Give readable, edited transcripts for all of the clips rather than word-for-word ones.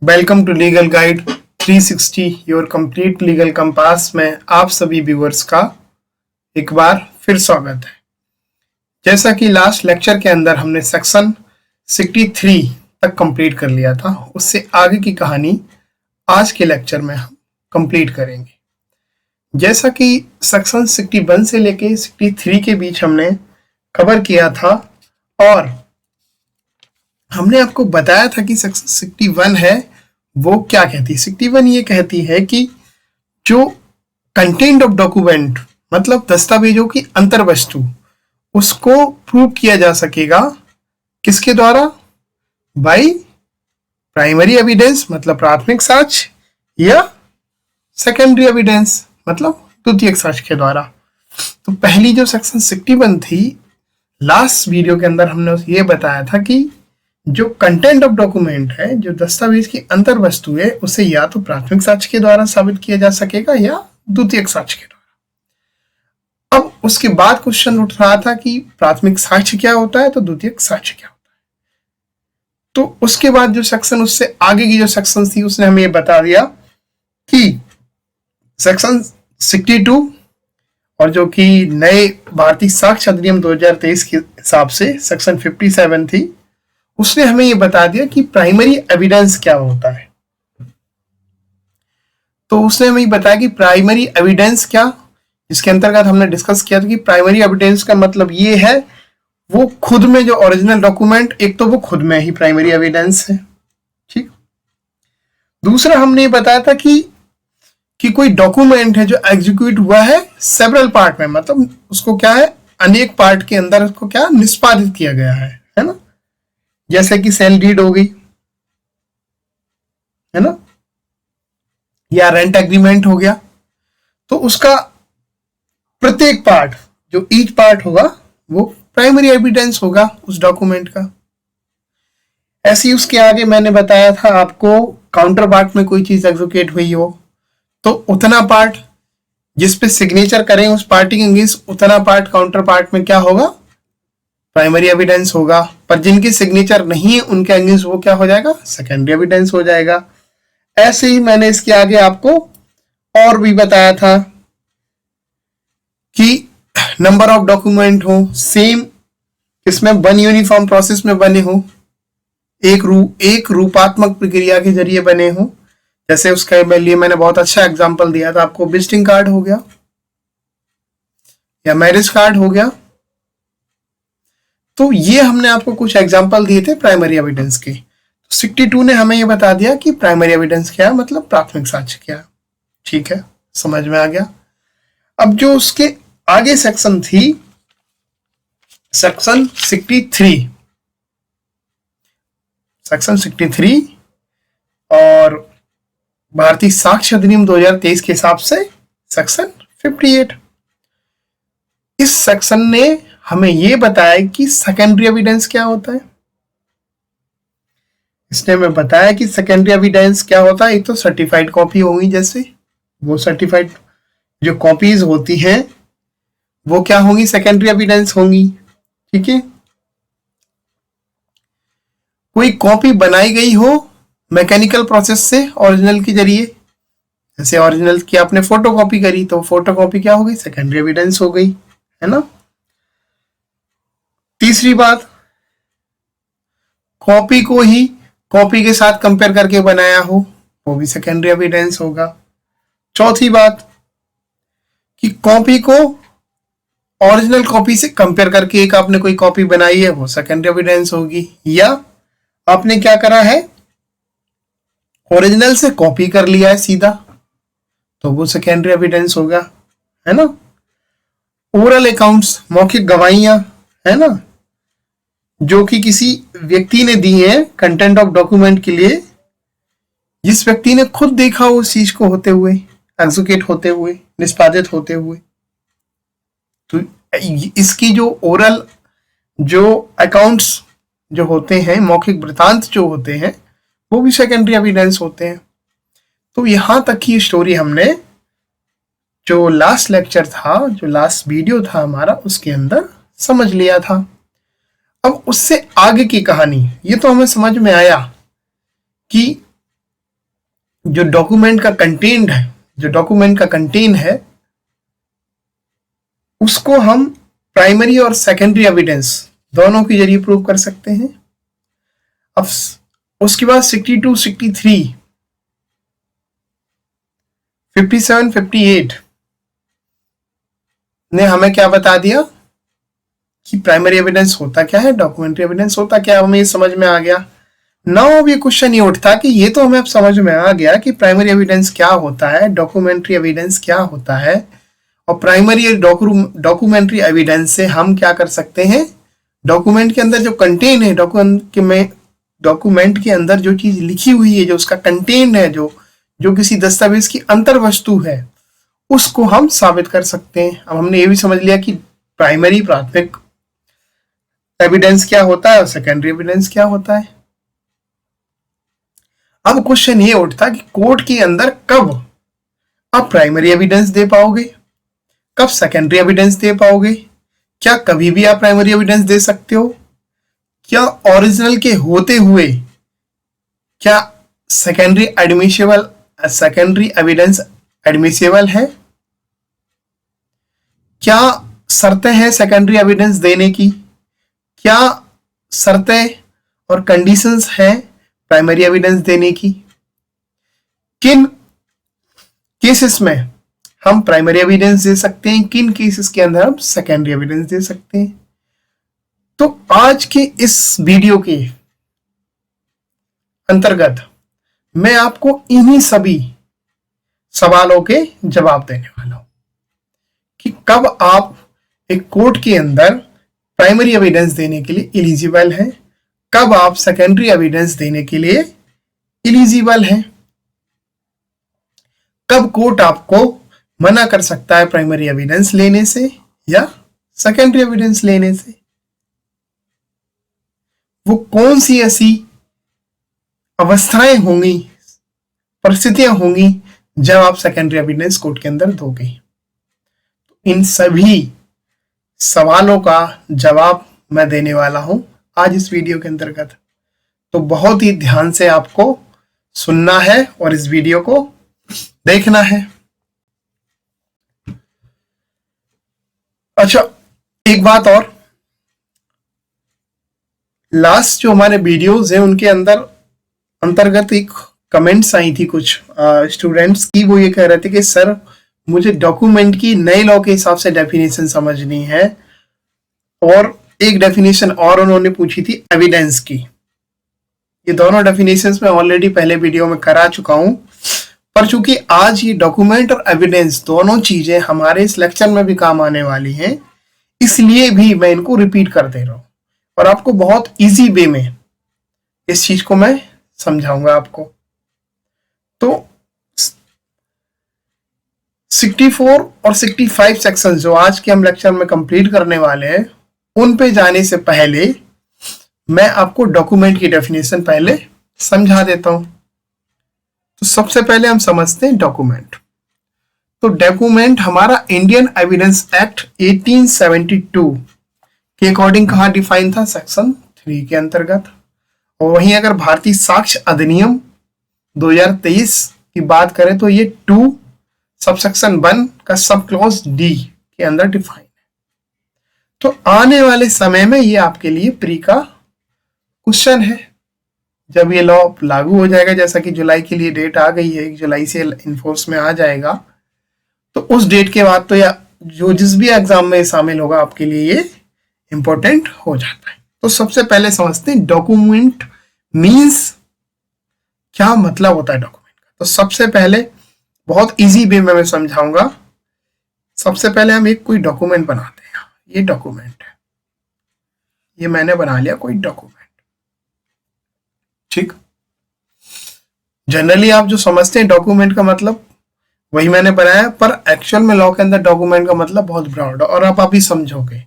Welcome to legal guide 360 your complete legal compass में आप सभी व्यूअर्स का एक बार फिर स्वागत है। जैसा कि लास्ट लेक्चर के अंदर हमने सेक्शन 63 तक कंप्लीट कर लिया था, उससे आगे की कहानी आज के लेक्चर में हम कंप्लीट करेंगे। जैसा कि सेक्शन 61 से लेके 63 के बीच हमने कवर किया था और हमने आपको बताया था कि सेक्शन 61 है वो क्या कहती है। 61 ये कहती है कि जो कंटेंट ऑफ डॉक्यूमेंट मतलब दस्तावेजों की अंतर वस्तु उसको प्रूव किया जा सकेगा किसके द्वारा? बाय प्राइमरी एविडेंस मतलब प्राथमिक साक्ष्य या सेकेंडरी एविडेंस मतलब द्वितीयक साक्ष्य के द्वारा। तो पहली जो सेक्शन 61 थी, लास्ट वीडियो के अंदर हमने ये बताया था कि जो कंटेंट ऑफ डॉक्यूमेंट है, जो दस्तावेज की अंतर वस्तु है, उसे या तो प्राथमिक साक्ष्य के द्वारा साबित किया जा सकेगा या द्वितीयक साक्ष्य के द्वारा। अब उसके बाद क्वेश्चन उठ रहा था कि प्राथमिक साक्ष्य क्या होता है तो द्वितीयक साक्ष्य क्या होता है। तो उसके बाद जो सेक्शन, उससे आगे की जो सेक्शन थी, उसने हमें ये बता दिया कि सेक्शन 62 और जो कि नए भारतीय साक्ष्य अधिनियम 2023 के हिसाब से सेक्शन 57 थी, उसने हमें ये बता दिया कि प्राइमरी एविडेंस क्या होता है। तो उसने हमें बताया कि प्राइमरी एविडेंस क्या, जिसके अंतर्गत हमने डिस्कस किया था कि प्राइमरी एविडेंस का मतलब ये है वो खुद में जो ओरिजिनल डॉक्यूमेंट, एक तो वो खुद में ही प्राइमरी एविडेंस है, ठीक। दूसरा हमने ये बताया था कि कोई डॉक्यूमेंट है जो एग्जीक्यूट हुआ है सेवरल पार्ट में, मतलब उसको क्या है, अनेक पार्ट के अंदर उसको क्या निष्पादित किया गया है ना। जैसे कि सेल डीड हो गई है ना, या रेंट एग्रीमेंट हो गया, तो उसका प्रत्येक पार्ट, जो ईच पार्ट होगा वो प्राइमरी एविडेंस होगा उस डॉक्यूमेंट का। ऐसे ही उसके आगे मैंने बताया था आपको, काउंटर पार्ट में कोई चीज एग्जीक्यूट हुई हो तो उतना पार्ट जिस पे सिग्नेचर करें उस पार्टी के अगेंस्ट, उतना पार्ट काउंटर पार्ट में क्या होगा, प्राइमरी एविडेंस होगा। पर जिनकी सिग्नेचर नहीं है उनके अगेंस्ट वो क्या हो जाएगा, सेकेंडरी एविडेंस हो जाएगा। ऐसे ही मैंने इसके आगे आपको और भी बताया था कि नंबर ऑफ डॉक्यूमेंट हो सेम, इसमें वन यूनिफॉर्म प्रोसेस में बने हो, एक रूपात्मक प्रक्रिया के जरिए बने हो। जैसे उसके लिए मैंने बहुत अच्छा एग्जांपल दिया था आपको, विजिटिंग कार्ड हो गया या मैरिज कार्ड हो गया। तो ये हमने आपको कुछ एग्जांपल दिए थे प्राइमरी एविडेंस के। 62 ने हमें ये बता दिया कि प्राइमरी एविडेंस क्या है, मतलब प्राथमिक साक्ष्य क्या है। ठीक है, समझ में आ गया। अब जो उसके आगे सेक्शन थी, सेक्शन 63, सेक्शन 63 और भारतीय साक्ष्य अधिनियम 2023 के हिसाब से सेक्शन 58। इस सेक्शन ने हमें यह बताया कि सेकेंडरी एविडेंस क्या होता है। इसने हमें बताया कि सेकेंडरी एविडेंस क्या होता है। एक तो सर्टिफाइड कॉपी होगी, जैसे वो सर्टिफाइड जो कॉपीज होती हैं वो क्या होंगी, सेकेंडरी एविडेंस होंगी, ठीक है। कोई कॉपी बनाई गई हो मैकेनिकल प्रोसेस से ओरिजिनल के जरिए, जैसे ओरिजिनल की आपने फोटो कॉपी करी तो फोटो कॉपी क्या हो गई, सेकेंडरी एविडेंस हो गई, है ना। तीसरी बात, कॉपी को ही कॉपी के साथ कंपेयर करके बनाया हो, वो भी सेकेंडरी एविडेंस होगा। चौथी बात, कि कॉपी को ओरिजिनल कॉपी से कंपेयर करके एक आपने कोई कॉपी बनाई है, वो सेकेंडरी एविडेंस होगी। या आपने क्या करा है, ओरिजिनल से कॉपी कर लिया है सीधा, तो वो सेकेंडरी एविडेंस होगा, है ना। ओरल अकाउंट्स, मौखिक गवाहियां, है ना, जो कि किसी व्यक्ति ने दी है कंटेंट ऑफ डॉक्यूमेंट के लिए, जिस व्यक्ति ने खुद देखा हो उस चीज को होते हुए, एग्जीक्यूट होते हुए, निष्पादित होते हुए, तो इसकी जो ओरल जो अकाउंट्स जो होते हैं, मौखिक वृतांत जो होते हैं, वो भी सेकेंडरी एविडेंस होते हैं। तो यहां तक की स्टोरी हमने जो लास्ट लेक्चर था, जो लास्ट वीडियो था हमारा, उसके अंदर समझ लिया था। अब उससे आगे की कहानी, ये तो हमें समझ में आया कि जो डॉक्यूमेंट का कंटेंट है, जो डॉक्यूमेंट का कंटेंट है, उसको हम प्राइमरी और सेकेंडरी एविडेंस दोनों के जरिए प्रूव कर सकते हैं। अब उसके बाद 62, 63, 57, 58 ने हमें क्या बता दिया कि प्राइमरी एविडेंस होता क्या है, डॉक्यूमेंट्री एविडेंस होता क्या है, हमें ये समझ में आ गया। नाउ अब ये क्वेश्चन ये उठता कि ये तो हमें अब समझ में आ गया कि प्राइमरी एविडेंस क्या होता है, डॉक्यूमेंट्री एविडेंस क्या होता है, और प्राइमरी डॉक्यूमेंट्री एविडेंस से हम क्या कर सकते हैं, डॉक्यूमेंट के अंदर जो कंटेंट है, डॉक्यूमेंट के अंदर जो चीज लिखी हुई है, जो उसका कंटेंट है, जो किसी दस्तावेज की अंतर वस्तु है, उसको हम साबित कर सकते हैं। अब हमने ये भी समझ लिया कि प्राइमरी प्राथमिक एविडेंस क्या होता है और सेकेंडरी एविडेंस क्या होता है। अब क्वेश्चन ये उठता कि कोर्ट के अंदर कब आप प्राइमरी एविडेंस दे पाओगे, कब सेकेंडरी एविडेंस दे पाओगे, क्या कभी भी आप प्राइमरी एविडेंस दे सकते हो, क्या ओरिजिनल के होते हुए क्या सेकेंडरी एविडेंस एडमिसेबल है, क्या शर्तें हैं सेकेंडरी एविडेंस देने की, क्या शर्तें और कंडीशंस हैं प्राइमरी एविडेंस देने की, किन केसेस में हम प्राइमरी एविडेंस दे सकते हैं, किन केसेस के अंदर हम सेकेंडरी एविडेंस दे सकते हैं। तो आज के इस वीडियो के अंतर्गत मैं आपको इन्हीं सभी सवालों के जवाब देने वाला हूं कि कब आप एक कोर्ट के अंदर प्राइमरी एविडेंस देने के लिए एलिजिबल हैं, कब आप सेकेंडरी एविडेंस देने के लिए एलिजिबल हैं, कब कोर्ट आपको मना कर सकता है प्राइमरी एविडेंस लेने से या सेकेंडरी एविडेंस लेने से, वो कौन सी ऐसी अवस्थाएं होंगी, परिस्थितियां होंगी जब आप सेकेंडरी एविडेंस कोर्ट के अंदर दोगे। इन सभी सवालों का जवाब मैं देने वाला हूं आज इस वीडियो के अंतर्गत। तो बहुत ही ध्यान से आपको सुनना है और इस वीडियो को देखना है। अच्छा, एक बात और, लास्ट जो हमारे वीडियोस हैं उनके अंतर्गत एक कमेंट्स आई थी कुछ स्टूडेंट्स की। वो ये कह रहे थे कि सर मुझे डॉक्यूमेंट की नए लॉ के हिसाब से डेफिनेशन समझनी है, और एक डेफिनेशन और उन्होंने पूछी थी एविडेंस की। ये दोनों डेफिनेशंस मैं ऑलरेडी पहले वीडियो में करा चुका हूं, पर चूंकि आज ये डॉक्यूमेंट और एविडेंस दोनों चीजें हमारे इस लेक्चर में भी काम आने वाली हैं, इसलिए भी मैं इनको रिपीट कर दे रहा हूं और आपको बहुत इजी वे में इस चीज को मैं समझाऊंगा आपको। तो 64 और 65 सेक्शन जो आज के हम लेक्चर में कंप्लीट करने वाले हैं, उन पे जाने से पहले मैं आपको डॉक्यूमेंट की डेफिनेशन पहले समझा देता हूं। तो सबसे पहले हम समझते हैं डॉक्यूमेंट। तो डॉक्यूमेंट हमारा इंडियन एविडेंस एक्ट 1872 के अकॉर्डिंग कहां डिफाइन था, सेक्शन 3 के अंतर्गत। और वहीं अगर भारतीय साक्ष्य अधिनियम 2023 की बात करें तो ये 2 सबसेक्शन 1 का सब क्लॉज डी के अंदर डिफाइन है। तो आने वाले समय में ये आपके लिए प्री का क्वेश्चन है। जब ये लॉ लागू हो जाएगा, जैसा कि जुलाई के लिए डेट आ गई है, 1 जुलाई से इन्फोर्स में आ जाएगा, तो उस डेट के बाद तो या जो जिस भी एग्जाम में शामिल होगा आपके लिए ये इंपॉर्टेंट हो जाता है। तो सबसे पहले समझते हैं डॉक्यूमेंट मीन्स, क्या मतलब होता है डॉक्यूमेंट का। तो सबसे पहले बहुत इजी वे में मैं समझाऊंगा। सबसे पहले हम एक कोई डॉक्यूमेंट बनाते हैं। ये डॉक्यूमेंट है, ये मैंने बना लिया कोई डॉक्यूमेंट, ठीक। जनरली आप जो समझते हैं डॉक्यूमेंट का मतलब वही मैंने बनाया, पर एक्चुअल में लॉ के अंदर डॉक्यूमेंट का मतलब बहुत ब्रॉड है और आप अभी समझोगे।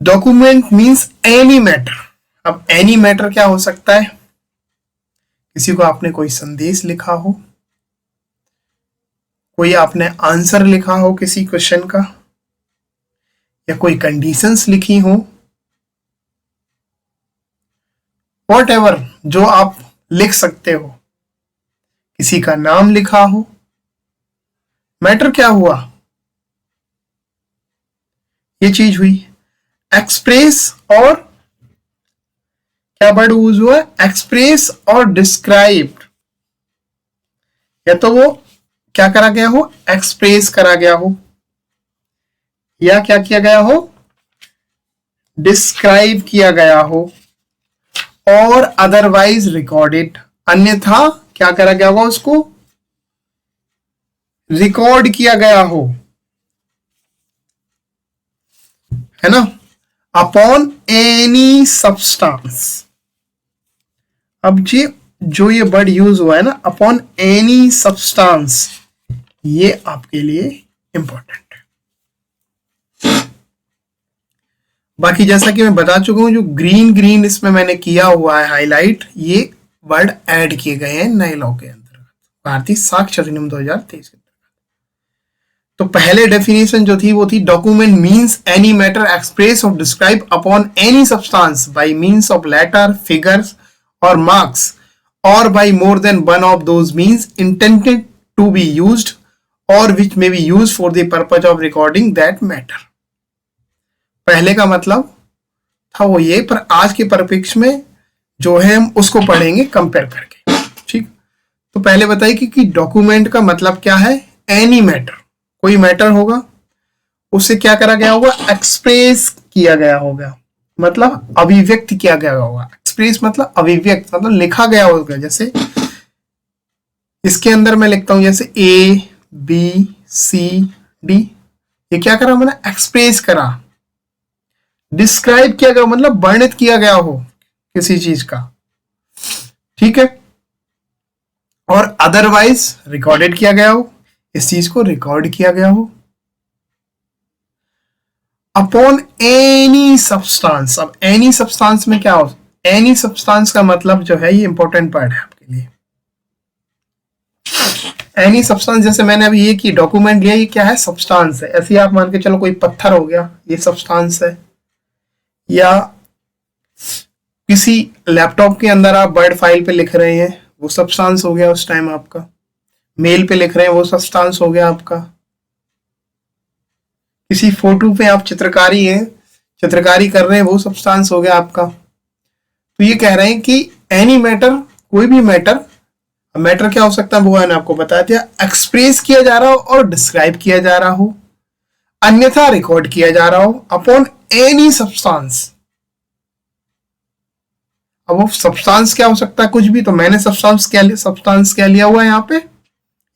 Document means any matter. अब एनी मैटर क्या हो सकता है, किसी को आपने कोई संदेश लिखा हो, कोई आपने आंसर लिखा हो किसी क्वेश्चन का, या कोई कंडीशंस लिखी हो, वॉट एवर जो आप लिख सकते हो, किसी का नाम लिखा हो। मैटर क्या हुआ, ये चीज हुई। एक्सप्रेस और क्या वर्ड यूज हुआ, एक्सप्रेस और डिस्क्राइब। या तो वो क्या करा गया हो, एक्सप्रेस करा गया हो, या क्या किया गया हो, डिस्क्राइब किया गया हो, और अदरवाइज रिकॉर्डेड, अन्यथा क्या करा गया होगा, उसको रिकॉर्ड किया गया हो, है ना। Upon any substance. अब ये जो ये वर्ड यूज हुआ है ना, अपॉन एनी सब्सटेंस, ये आपके लिए इंपॉर्टेंट है। बाकी जैसा कि मैं बता चुका हूं, जो ग्रीन ग्रीन इसमें मैंने किया हुआ है हाईलाइट, ये वर्ड ऐड किए गए हैं नए लॉ के अंतर्गत, भारतीय साक्ष्य अधिनियम 2023 के। तो पहले डेफिनेशन जो थी वो थी, document means any matter express और describe upon any substance by means of letter, figures और मार्क्स, और by more than one of those means intended to be used और which may be used for the purpose of recording that matter. पहले का मतलब था वो ये, पर आज के परिप्रेक्ष्य में जो है हम उसको पढ़ेंगे कंपेयर करके, ठीक। तो पहले बताइए कि डॉक्यूमेंट का मतलब क्या है, एनी मैटर, कोई मैटर होगा उसे क्या करा गया होगा, एक्सप्रेस किया गया होगा, मतलब अभिव्यक्त किया गया होगा। एक्सप्रेस मतलब अभिव्यक्त, मतलब लिखा गया होगा। जैसे इसके अंदर मैं लिखता हूं जैसे A B C D, ये क्या करा मैंने, एक्सप्रेस करा। डिस्क्राइब किया गया मतलब वर्णित किया गया हो किसी चीज का, ठीक है। और अदरवाइज रिकॉर्डेड किया गया हो, इस चीज को रिकॉर्ड किया गया हो। अपॉन एनी सब्सटेंस, अब एनी सब्सटेंस में क्या हो, एनी सब्सटेंस का मतलब जो है ये इंपॉर्टेंट पार्ट है आपके लिए। एनी सब्सटेंस, जैसे मैंने अभी ये की डॉक्यूमेंट लिया, ये क्या है, सब्सटेंस है। ऐसे आप मान के चलो कोई पत्थर हो गया, ये सब्सटेंस है। या किसी लैपटॉप के अंदर आप वर्ड फाइल पे लिख रहे हैं, वो सब्सटेंस हो गया उस टाइम आपका। मेल पे लिख रहे हैं, वो सब्सटेंस हो गया आपका। किसी फोटो पे आप चित्रकारी हैं, चित्रकारी कर रहे हैं, वो सब्सटेंस हो गया आपका। तो ये कह रहे हैं कि एनी मैटर, कोई भी मैटर, मैटर क्या हो सकता है वो मैंने आपको बता दिया, एक्सप्रेस किया जा रहा हो और डिस्क्राइब किया जा रहा हो, अन्यथा रिकॉर्ड किया जा रहा हो अपॉन एनी सब्सटेंस। अब वो सब्सटेंस क्या हो सकता है, कुछ भी। तो मैंने सब्सटेंस क्या लिया हुआ है यहाँ पे,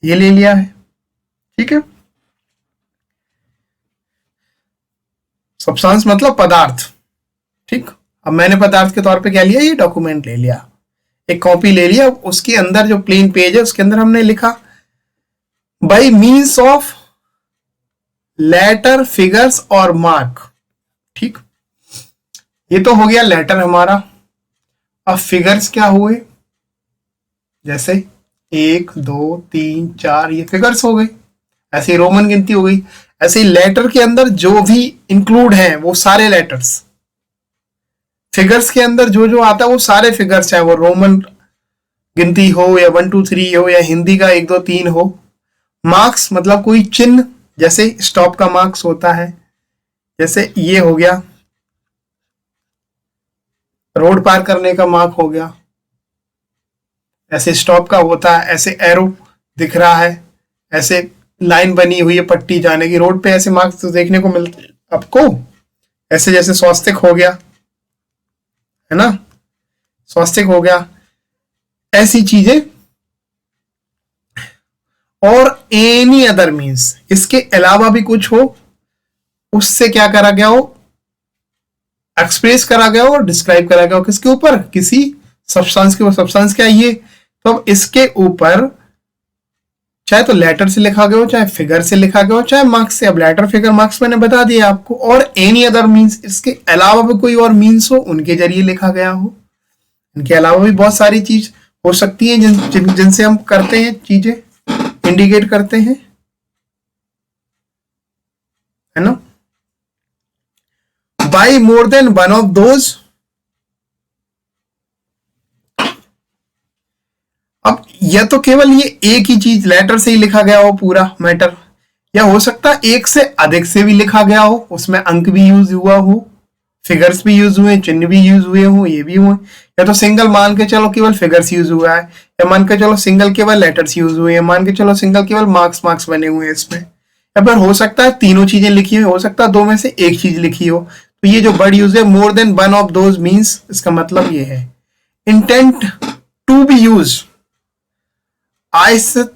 ये ले लिया है, ठीक है। सब्सटेंस मतलब पदार्थ, ठीक। अब मैंने पदार्थ के तौर पे क्या लिया, ये डॉक्यूमेंट ले लिया, एक कॉपी ले लिया। उसके अंदर जो प्लेन पेज है उसके अंदर हमने लिखा by means of letter, figures और मार्क, ठीक। ये तो हो गया लेटर हमारा। अब फिगर्स क्या हुए, जैसे 1 2 3 4, ये फिगर्स हो गई, ऐसे रोमन गिनती हो गई। ऐसे लेटर के अंदर जो भी इंक्लूड है वो सारे लेटर्स, फिगर्स के अंदर जो जो आता है वो सारे फिगर्स, चाहे वो रोमन गिनती हो या 1 2 3 हो या हिंदी का 1 2 3 हो। मार्क्स मतलब कोई चिन्ह, जैसे स्टॉप का मार्क्स होता है, जैसे ये हो गया रोड पार करने का मार्क हो गया, ऐसे स्टॉप का होता है, ऐसे एरो दिख रहा है, ऐसे लाइन बनी हुई है पट्टी जाने की, रोड पे ऐसे मार्क्स तो देखने को मिलते हैं आपको। ऐसे जैसे स्वास्तिक हो गया, है ना, स्वास्तिक हो गया, ऐसी चीजें। और एनी अदर मीन्स, इसके अलावा भी कुछ हो, उससे क्या करा गया हो, एक्सप्रेस करा गया हो और डिस्क्राइब करा गया हो, किसके ऊपर, किसी सब्सटेंस के ऊपर। सब्सटेंस क्या है ये, तो अब इसके ऊपर चाहे तो लेटर से लिखा गया हो, चाहे फिगर से लिखा गया हो, चाहे मार्क्स से। अब लेटर, फिगर, मार्क्स मैंने बता दिया आपको। और एनी अदर मीन्स, इसके अलावा भी कोई और मीन्स हो, उनके जरिए लिखा गया हो। इनके अलावा भी बहुत सारी चीज हो सकती है जिनसे हम करते हैं, चीजें इंडिकेट करते हैं, है ना। By more than one of those, या तो केवल ये एक ही चीज लेटर से ही लिखा गया हो पूरा मैटर, या हो सकता है एक से अधिक से भी लिखा गया हो, उसमें अंक भी यूज हुआ हो, फिगर्स भी यूज हुए, चिन्ह भी यूज हुए हो, ये भी हुए। या तो सिंगल मान के चलो केवल फिगर्स यूज हुआ है, या मान के चलो सिंगल केवल लेटर्स यूज हुए हैं, मान के चलो सिंगल केवल मार्क्स बने हुए हैं इसमें। या फिर हो सकता है तीनों चीजें लिखी हुई, हो सकता है दो में से एक चीज लिखी हो। तो ये जो वर्ड यूज है मोर than one of those means, इसका मतलब ये है इंटेंट टू बी यूज, आशय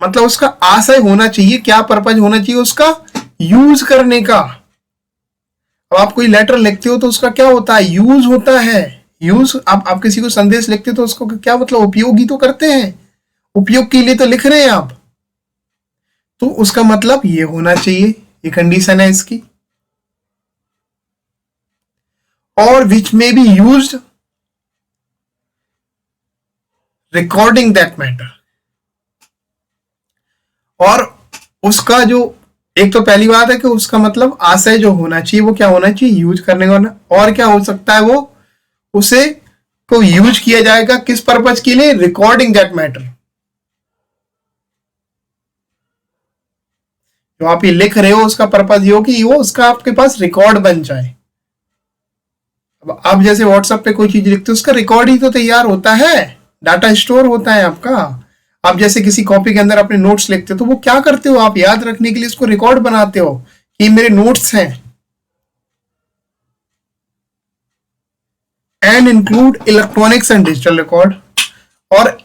मतलब उसका आशय होना चाहिए, क्या पर्पज होना चाहिए उसका, यूज करने का। अब आप कोई लेटर लिखते हो तो उसका क्या होता है, यूज होता है। यूज आप किसी को संदेश लिखते हो तो उसको क्या मतलब, उपयोग ही तो करते हैं, उपयोग के लिए तो लिख रहे हैं आप। तो उसका मतलब ये होना चाहिए, ये कंडीशन है इसकी। और which may be used recording that matter, और उसका जो एक तो पहली बात है कि उसका मतलब आशय जो होना चाहिए वो क्या होना चाहिए, यूज करने का होना। और क्या हो सकता है, वो उसे को यूज किया जाएगा किस पर्पज के लिए, रिकॉर्डिंग दैट मैटर। जो आप ये लिख रहे हो उसका पर्पज ये हो कि वो उसका आपके पास रिकॉर्ड बन जाए। अब आप जैसे व्हाट्सएप पे कोई चीज लिखते हो उसका रिकॉर्ड ही तो तैयार होता है, डाटा स्टोर होता है आपका। आप जैसे किसी कॉपी के अंदर अपने नोट्स लिखते हो तो वो क्या करते हो, आप याद रखने के लिए उसको रिकॉर्ड बनाते हो कि मेरे नोट्स हैं। And include electronics and digital record, और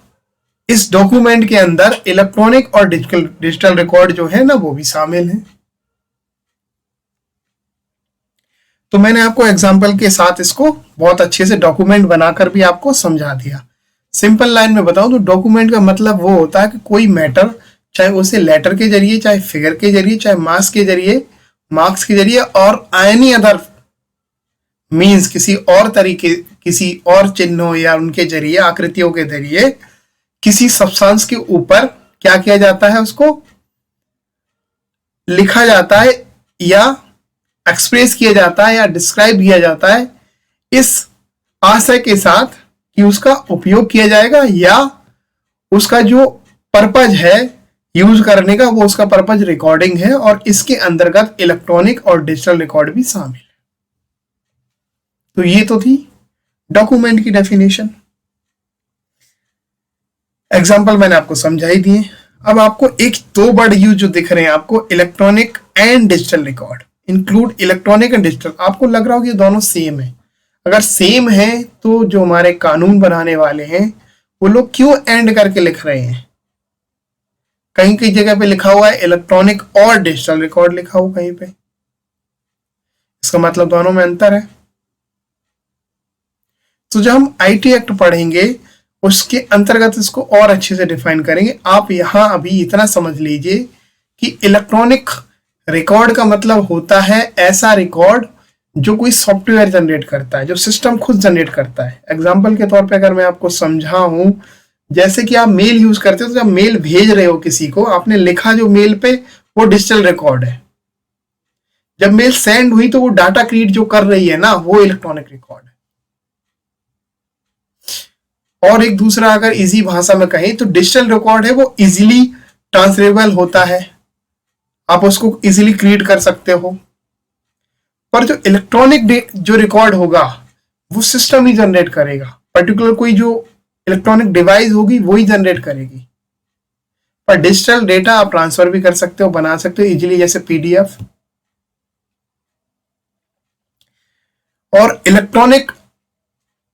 इस डॉक्यूमेंट के अंदर इलेक्ट्रॉनिक और डिजिटल रिकॉर्ड जो है ना वो भी शामिल है। तो मैंने आपको एग्जाम्पल के साथ इसको बहुत अच्छे से डॉक्यूमेंट बनाकर भी आपको समझा दिया। सिंपल लाइन में बताऊं तो डॉक्यूमेंट का मतलब वो होता है कि कोई मैटर, चाहे उसे लेटर के जरिए, चाहे फिगर के जरिए, चाहे मार्क्स के जरिए और एनी अदर मीन्स किसी और तरीके, किसी और चिन्हों या उनके जरिए, आकृतियों के जरिए किसी सब्सटेंस के ऊपर क्या किया जाता है, उसको लिखा जाता है या एक्सप्रेस किया जाता है या डिस्क्राइब किया जाता है इस आशय के साथ कि उसका उपयोग किया जाएगा या उसका जो पर्पज है यूज करने का वो उसका पर्पज रिकॉर्डिंग है, और इसके अंतर्गत इलेक्ट्रॉनिक और डिजिटल रिकॉर्ड भी शामिल है। तो ये तो थी डॉक्यूमेंट की डेफिनेशन, एग्जाम्पल मैंने आपको समझाई दिए। अब आपको एक दो वर्ड यूज जो दिख रहे हैं आपको, electronic and digital record, include electronic and digital. आपको लग रहा होगा ये दोनों सेम है। अगर सेम है तो जो हमारे कानून बनाने वाले हैं वो लोग क्यों एंड करके लिख रहे हैं, कहीं कहीं जगह पे लिखा हुआ है इलेक्ट्रॉनिक और डिजिटल रिकॉर्ड लिखा हुआ कहीं पे, इसका मतलब दोनों में अंतर है। तो जब हम आईटी एक्ट पढ़ेंगे उसके अंतर्गत इसको और अच्छे से डिफाइन करेंगे। आप यहां अभी इतना समझ लीजिए कि इलेक्ट्रॉनिक रिकॉर्ड का मतलब होता है ऐसा रिकॉर्ड जो कोई सॉफ्टवेयर जनरेट करता है, जो सिस्टम खुद जनरेट करता है। एग्जाम्पल के तौर पे अगर मैं आपको समझाऊं, जैसे कि आप मेल यूज करते हो तो जब मेल भेज रहे हो किसी को, आपने लिखा जो मेल पे वो डिजिटल रिकॉर्ड है। जब मेल सेंड हुई तो वो डाटा क्रिएट जो कर रही है ना वो इलेक्ट्रॉनिक रिकॉर्ड है। और एक दूसरा अगर इजी भाषा में कहें तो डिजिटल रिकॉर्ड है वो इजीली ट्रांसफरेबल होता है, आप उसको इजीली क्रिएट कर सकते हो। पर जो इलेक्ट्रॉनिक जो रिकॉर्ड होगा वो सिस्टम ही जनरेट करेगा, पर्टिकुलर कोई जो इलेक्ट्रॉनिक डिवाइस होगी वो ही जनरेट करेगी। पर डिजिटल डेटा आप ट्रांसफर भी कर सकते हो, बना सकते हो इजीली, जैसे पीडीएफ। और इलेक्ट्रॉनिक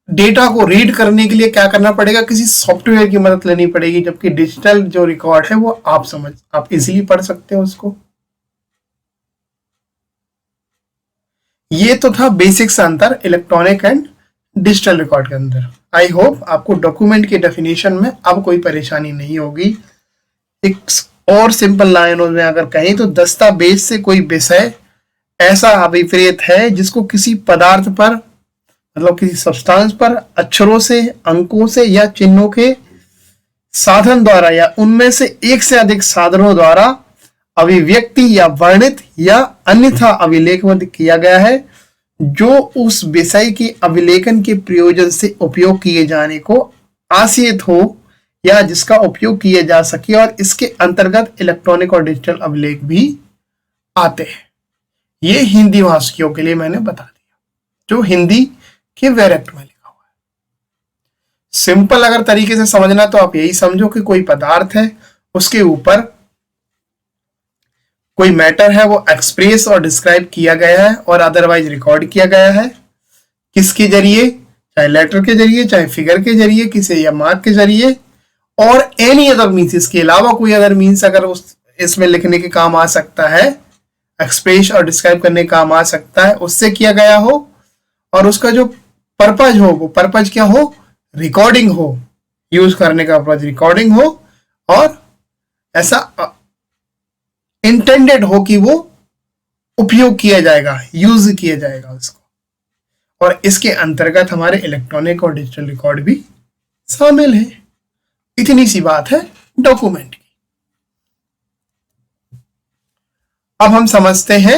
डेटा को रीड करने के लिए क्या करना पड़ेगा, किसी सॉफ्टवेयर की मदद लेनी पड़ेगी, जबकि डिजिटल जो रिकॉर्ड है वो आप इजीली पढ़ सकते हो उसको। ये तो था बेसिक्स अंतर इलेक्ट्रॉनिक एंड डिजिटल रिकॉर्ड के अंदर। आई होप आपको डॉक्यूमेंट के डेफिनेशन में अब कोई परेशानी नहीं होगी। एक और सिंपल लाइनों में अगर कहें तो दस्तावेज से कोई विषय ऐसा अभिप्रेत है जिसको किसी पदार्थ पर, मतलब किसी सब्सटेंस पर अक्षरों से, अंकों से या चिन्हों के साधन द्वारा या उनमें से एक से अधिक साधनों द्वारा अभिव्यक्ति या वर्णित या अन्यथा अभिलेखबद्ध किया गया है, जो उस विषय के अभिलेखन के प्रयोजन से उपयोग किए जाने को आशयित हो या जिसका उपयोग किया जा सके, और इसके अंतर्गत इलेक्ट्रॉनिक और डिजिटल अभिलेख भी आते हैं। ये हिंदी भाषियों के लिए मैंने बता दिया, जो हिंदी के वेर एक्ट में लिखा हुआ है। सिंपल अगर तरीके से समझना तो आप यही समझो कि कोई पदार्थ है, उसके ऊपर कोई मैटर है, वो एक्सप्रेस और डिस्क्राइब किया गया है और अदरवाइज रिकॉर्ड किया गया है। किसके जरिए? चाहे लेटर के जरिए, चाहे फिगर के जरिए, किसी या मार्क के जरिए, और एनी अदर मीन्स, इसके अलावा कोई अदर मीन्स अगर उस इसमें लिखने के काम आ सकता है, एक्सप्रेस और डिस्क्राइब करने का काम आ सकता है, उससे किया गया हो, और उसका जो पर्पज हो, वो पर्पज क्या हो? रिकॉर्डिंग हो, यूज करने का पर्पज रिकॉर्डिंग हो, और ऐसा इंटेंडेड हो कि वो उपयोग किया जाएगा, यूज किया जाएगा उसको। और इसके अंतर्गत हमारे इलेक्ट्रॉनिक और डिजिटल रिकॉर्ड भी शामिल है। इतनी सी बात है डॉक्यूमेंट की। अब हम समझते हैं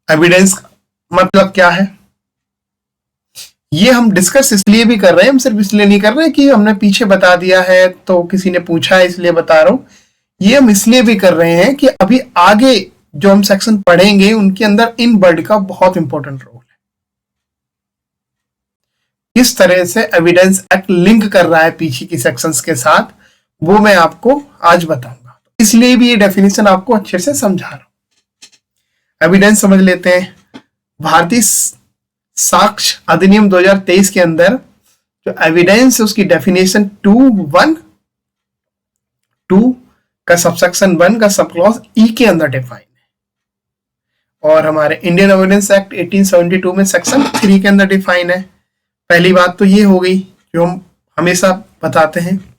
एविडेंस का मतलब क्या है। ये हम डिस्कस इसलिए भी कर रहे हैं, हम सिर्फ इसलिए नहीं कर रहे हैं कि हमने पीछे बता दिया है तो किसी ने पूछा है इसलिए बता रहा हूं। ये हम इसलिए भी कर रहे हैं कि अभी आगे जो हम सेक्शन पढ़ेंगे उनके अंदर इन वर्ड का बहुत इंपॉर्टेंट रोल है। किस तरह से एविडेंस एक्ट लिंक कर रहा है पीछे की सेक्शंस के साथ, वो मैं आपको आज बताऊंगा। इसलिए भी ये डेफिनेशन आपको अच्छे से समझा रहा हूं। एविडेंस समझ लेते हैं। भारतीय साक्ष्य अधिनियम 2023 के अंदर जो एविडेंस है उसकी डेफिनेशन 2(1)(2) का सबसेक्शन 1 का सब क्लॉज ई के अंदर डिफाइन है, और हमारे इंडियन एविडेंस एक्ट 1872 में सेक्शन 3 के अंदर डिफाइन है। पहली बात तो ये हो गई जो हम हमेशा बताते हैं।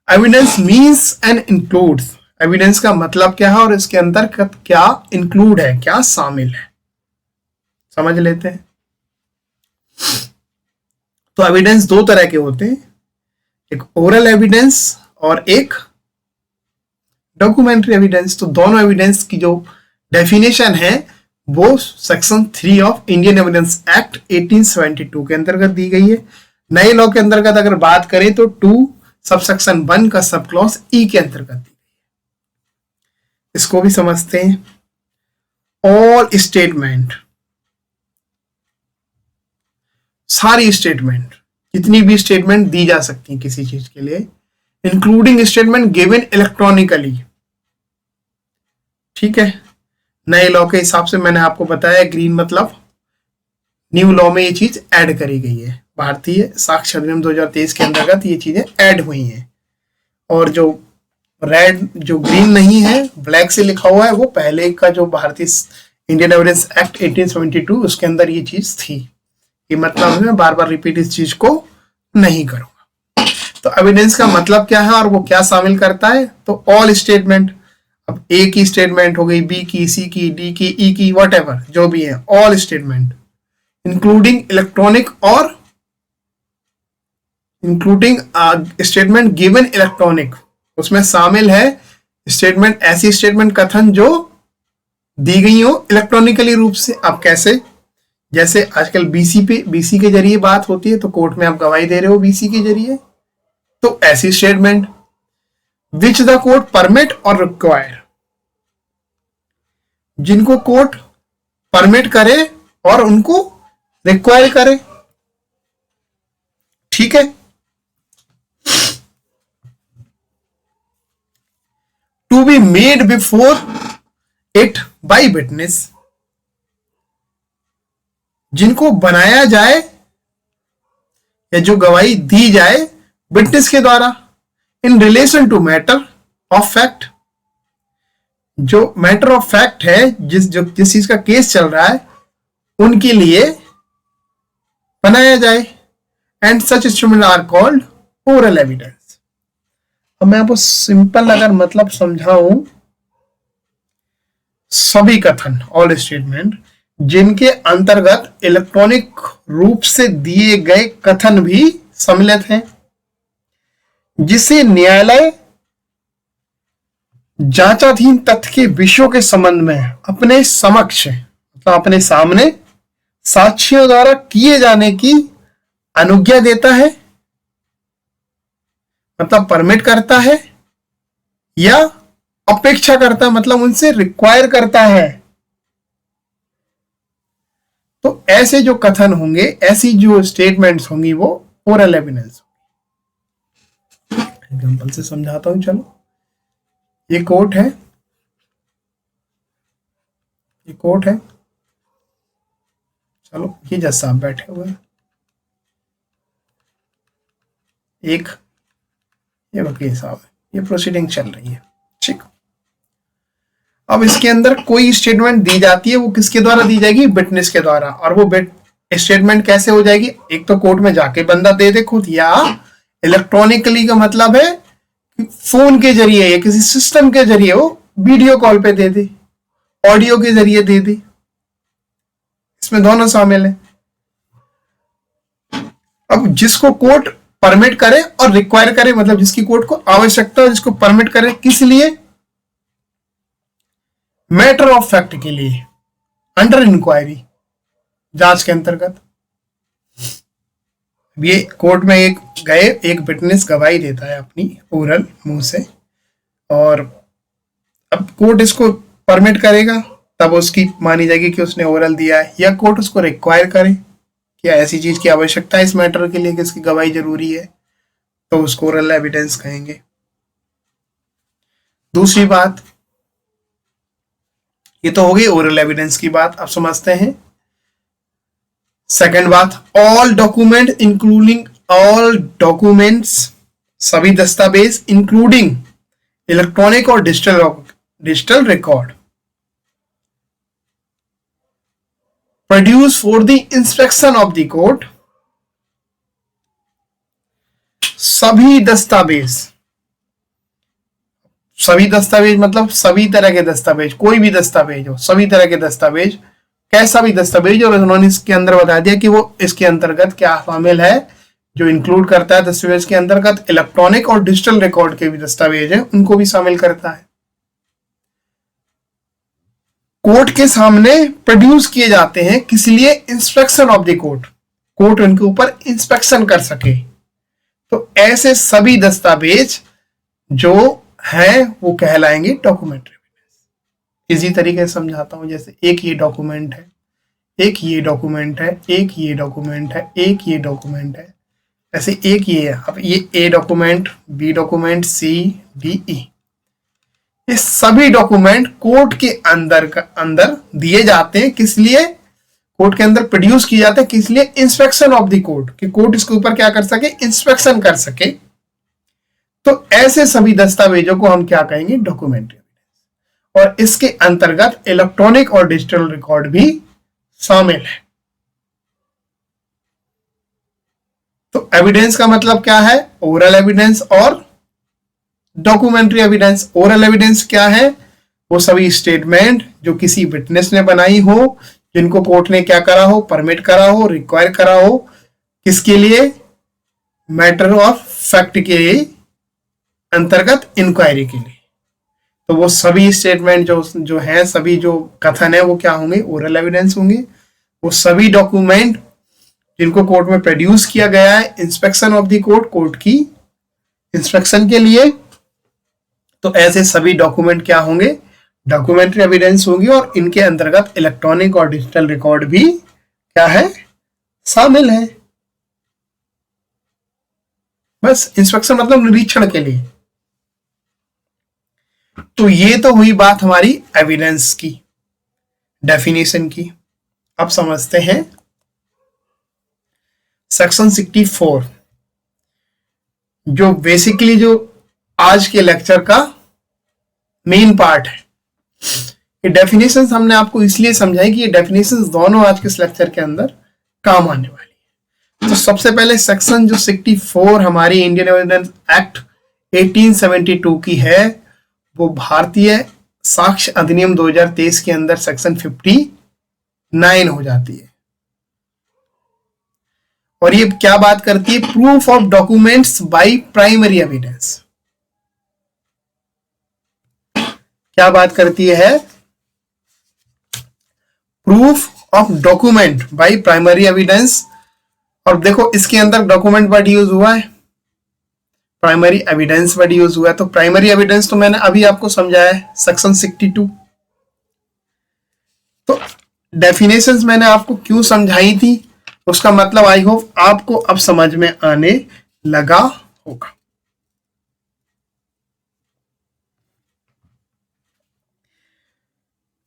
Evidence means and includes, evidence का मतलब क्या है और इसके अंतर्गत क्या इंक्लूड है, क्या शामिल है, समझ लेते हैं। तो एविडेंस दो तरह के होते हैं, एक ओरल एविडेंस और एक डॉक्यूमेंट्री एविडेंस। तो दोनों एविडेंस की जो डेफिनेशन है वो section 3 of Indian Evidence act 1872 के अंतर्गत दी गई है। नए लॉ के अंतर्गत अगर बात करें तो 2 सबसेक्शन 1 का सब क्लॉज ई के अंतर्गत दी गई है। इसको भी समझते हैं। ऑल स्टेटमेंट, सारी स्टेटमेंट, जितनी भी स्टेटमेंट दी जा सकती है किसी चीज के लिए, इंक्लूडिंग स्टेटमेंट गिवन इलेक्ट्रॉनिकली। ठीक है, नए लॉ के हिसाब से मैंने आपको बताया ग्रीन मतलब न्यू लॉ में ये चीज ऐड करी गई है। भारतीय साक्ष्य अधिनियम 2023 के अंतर्गत ये चीजें ऐड हुई हैं। और जो रेड, जो ग्रीन नहीं है, ब्लैक से लिखा हुआ है, वो पहले का जो भारतीय इंडियन एविडेंस एक्ट 1872 उसके अंदर ये चीज थी। ये मतलब मैं बार बार रिपीट इस चीज को नहीं करूंगा। तो एविडेंस का मतलब क्या है और वो क्या शामिल करता है? तो ऑल स्टेटमेंट, अब ए की स्टेटमेंट हो गई, बी की, सी की, डी की, ई की, व्हाटएवर जो भी है, ऑल स्टेटमेंट इंक्लूडिंग इलेक्ट्रॉनिक और इंक्लूडिंग स्टेटमेंट गिवन इलेक्ट्रॉनिक, उसमें शामिल है स्टेटमेंट, ऐसी स्टेटमेंट कथन जो दी गई हो इलेक्ट्रॉनिकली रूप से। अब कैसे? जैसे आजकल बीसी के जरिए बात होती है, तो कोर्ट में आप गवाही दे रहे हो बीसी के जरिए, तो ऐसी statement which the court permit और रिक्वायर, जिनको कोर्ट परमिट करे और उनको रिक्वायर करे। ठीक है, to be made before it by witness, जिनको बनाया जाए या जो गवाही दी जाए विटनेस के द्वारा, in relation to matter of fact, जो मैटर ऑफ फैक्ट है, जिस चीज का केस चल रहा है उनके लिए बनाया जाए। And such instrument are called oral evidence. अब मैं आपको सिंपल अगर मतलब समझाऊं, सभी कथन, ऑल स्टेटमेंट जिनके अंतर्गत इलेक्ट्रॉनिक रूप से दिए गए कथन भी सम्मिलित हैं, जिसे न्यायालय जांचाधीन तथ्य के विषयों के संबंध में अपने समक्ष, मतलब अपने सामने साक्षियों द्वारा किए जाने की अनुज्ञा देता है, मतलब परमिट करता है, या अपेक्षा करता है मतलब उनसे रिक्वायर करता है। तो ऐसे जो कथन होंगे, ऐसी जो स्टेटमेंट्स होंगी वो ओरल एविडेंस। एग्जांपल से समझाता हूं, चलो। ये कोर्ट है, ये कोर्ट है, चलो ये जज साहब बैठे हुए हैं, एक ये वकील साहब है, ये प्रोसीडिंग चल रही है, ठीक। अब इसके अंदर कोई स्टेटमेंट दी जाती है, वो किसके द्वारा दी जाएगी? विटनेस के द्वारा। और वो स्टेटमेंट कैसे हो जाएगी? एक तो कोर्ट में जाके बंदा दे दे खुद, या इलेक्ट्रॉनिकली का मतलब है कि फोन के जरिए या किसी सिस्टम के जरिए वो वीडियो कॉल पे दे दे, ऑडियो के जरिए दे दे। इसमें दोनों शामिल है। अब जिसको कोर्ट परमिट करे और रिक्वायर करे, मतलब जिसकी कोर्ट को आवश्यकता हो, जिसको परमिट करे, किस लिए? मैटर ऑफ फैक्ट के लिए, अंडर इंक्वायरी, जांच के अंतर्गत। ये कोर्ट में एक विटनेस गवाही देता है अपनी ओरल मुंह से, और अब कोर्ट इसको परमिट करेगा तब उसकी मानी जाएगी कि उसने ओरल दिया है, या कोर्ट उसको रिक्वायर करे कि ऐसी चीज की आवश्यकता है इस मैटर के लिए कि इसकी गवाही जरूरी है, तो उसको ओरल एविडेंस कहेंगे। दूसरी बात, ये तो हो गई ओरल एविडेंस की बात। अब समझते हैं सेकंड बात, all document including all documents, सभी दस्तावेज इंक्लूडिंग इलेक्ट्रॉनिक और digital record produce for the inspection of the court. सभी दस्तावेज मतलब सभी तरह के दस्तावेज, कोई भी दस्तावेज हो, सभी तरह के दस्तावेज, कैसा भी दस्तावेज। और उन्होंने इसके अंदर बता दिया कि वो इसके अंतर्गत क्या शामिल है, जो इंक्लूड करता है दस्तावेज के अंतर्गत इलेक्ट्रॉनिक और डिजिटल रिकॉर्ड के भी दस्तावेज है, उनको भी शामिल करता है। कोर्ट के सामने प्रोड्यूस किए जाते हैं, किस लिए? Inspection of the court, court उनके ऊपर इंस्पेक्शन कर सके। तो ऐसे सभी दस्तावेज जो हैं वो कहलाएंगे डॉक्यूमेंट्री एविडेंस। इसी तरीके से समझाता हूं, जैसे एक ये डॉक्यूमेंट है, एक ये डॉक्यूमेंट है, एक ये डॉक्यूमेंट है, एक ये डॉक्यूमेंट है, ऐसे एक ये है। अब ये A document, B document, C, D, E, ये सभी डॉक्यूमेंट कोर्ट के अंदर दिए जाते हैं, किस लिए? कोर्ट के अंदर प्रोड्यूस किए जाते हैं, किस लिए? इंस्पेक्शन ऑफ द कोर्ट, कि कोर्ट इसके ऊपर क्या कर सके? इंस्पेक्शन कर सके। तो ऐसे सभी दस्तावेजों को हम क्या कहेंगे? Documentary evidence. और इसके अंतर्गत इलेक्ट्रॉनिक और डिजिटल रिकॉर्ड भी शामिल है। तो एविडेंस का मतलब क्या है? ओरल एविडेंस और डॉक्यूमेंट्री एविडेंस। ओरल एविडेंस क्या है? वो सभी स्टेटमेंट जो किसी विटनेस ने बनाई हो, जिनको कोर्ट ने क्या करा हो? परमिट करा हो, रिक्वायर करा हो, किसके लिए? मैटर ऑफ फैक्ट के अंतर्गत इंक्वायरी के लिए। तो वो सभी स्टेटमेंट जो है, सभी जो कथन है, वो क्या होंगे? ओरल एविडेंस होंगे। वो सभी डॉक्यूमेंट जिनको कोर्ट में प्रोड्यूस किया गया है inspection of the court, court की इंस्पेक्शन के लिए, तो ऐसे सभी डॉक्यूमेंट क्या होंगे? डॉक्यूमेंट्री एविडेंस होंगी। और इनके अंतर्गत इलेक्ट्रॉनिक और डिजिटल रिकॉर्ड भी क्या है? शामिल है। बस इंस्पेक्शन मतलब निरीक्षण के लिए। तो ये तो हुई बात हमारी एविडेंस की, डेफिनेशन की। अब समझते हैं सेक्शन 64, जो बेसिकली जो आज के लेक्चर का मेन पार्ट है। ये डेफिनेशंस हमने आपको इसलिए समझाई कि ये डेफिनेशंस दोनों आज के इस लेक्चर के अंदर काम आने वाली है। तो सबसे पहले सेक्शन जो 64 हमारी इंडियन एविडेंस एक्ट 1872 की है, वो भारतीय साक्ष्य अधिनियम 2023 के अंदर सेक्शन 59 हो जाती है। और ये क्या बात करती है? Proof of documents bye primary evidence. क्या बात करती है? Proof of document bye primary evidence. और देखो इसके अंदर डॉक्यूमेंट वर्ड यूज हुआ है, प्राइमरी एविडेंस वर्ड यूज हुआ है। तो प्राइमरी एविडेंस तो मैंने अभी आपको समझाया है, सेक्शन 62। तो डेफिनेशंस मैंने आपको क्यों समझाई थी, उसका मतलब आई होप आपको अब समझ में आने लगा होगा।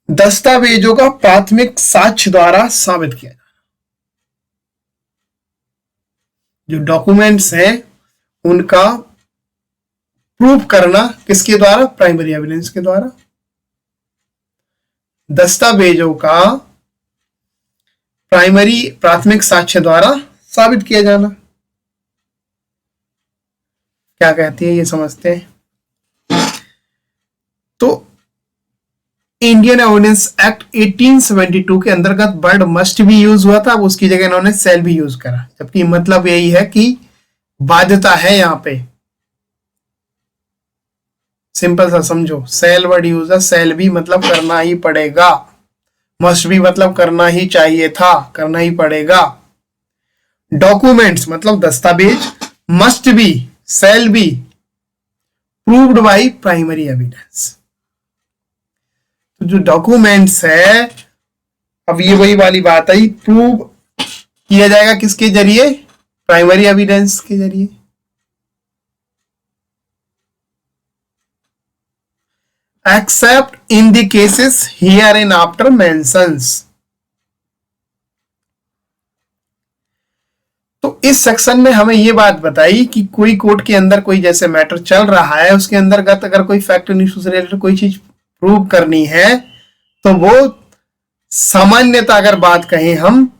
दस्तावेजों का प्राथमिक साक्ष्य द्वारा साबित किया जाना। जो डॉक्यूमेंट्स हैं उनका प्रूफ करना किसके द्वारा? प्राइमरी एविडेंस के द्वारा। दस्तावेजों का प्राथमिक साक्ष्य द्वारा साबित किया जाना। क्या कहती है ये समझते हैं। तो इंडियन एविडेंस एक्ट 1872 के अंतर्गत वर्ड मस्ट भी यूज हुआ था, अब उसकी जगह इन्होंने सेल भी यूज करा, जबकि मतलब यही है कि बाध्यता है यहां पे। सिंपल सा समझो, सेल वर्ड यूज है, सेल भी मतलब करना ही पड़ेगा, मस्ट भी मतलब करना ही चाहिए था, करना ही पड़ेगा। डॉक्यूमेंट्स मतलब दस्तावेज, must be, shall be proved by primary evidence. तो जो डॉक्यूमेंट्स है, अब ये वही वाली बात आई, प्रूव किया जाएगा किसके जरिए? प्राइमरी एविडेंस के जरिए। Accept in the cases here in after mentions. तो इस सेक्शन में हमें ये बात बताई कि कोई कोर्ट के अंदर कोई जैसे मैटर चल रहा है, उसके अंतर्गत अगर कोई फैक्ट इश्यू से रिलेटेड कोई चीज प्रूव करनी है, तो वो सामान्यतः अगर बात कहें हम,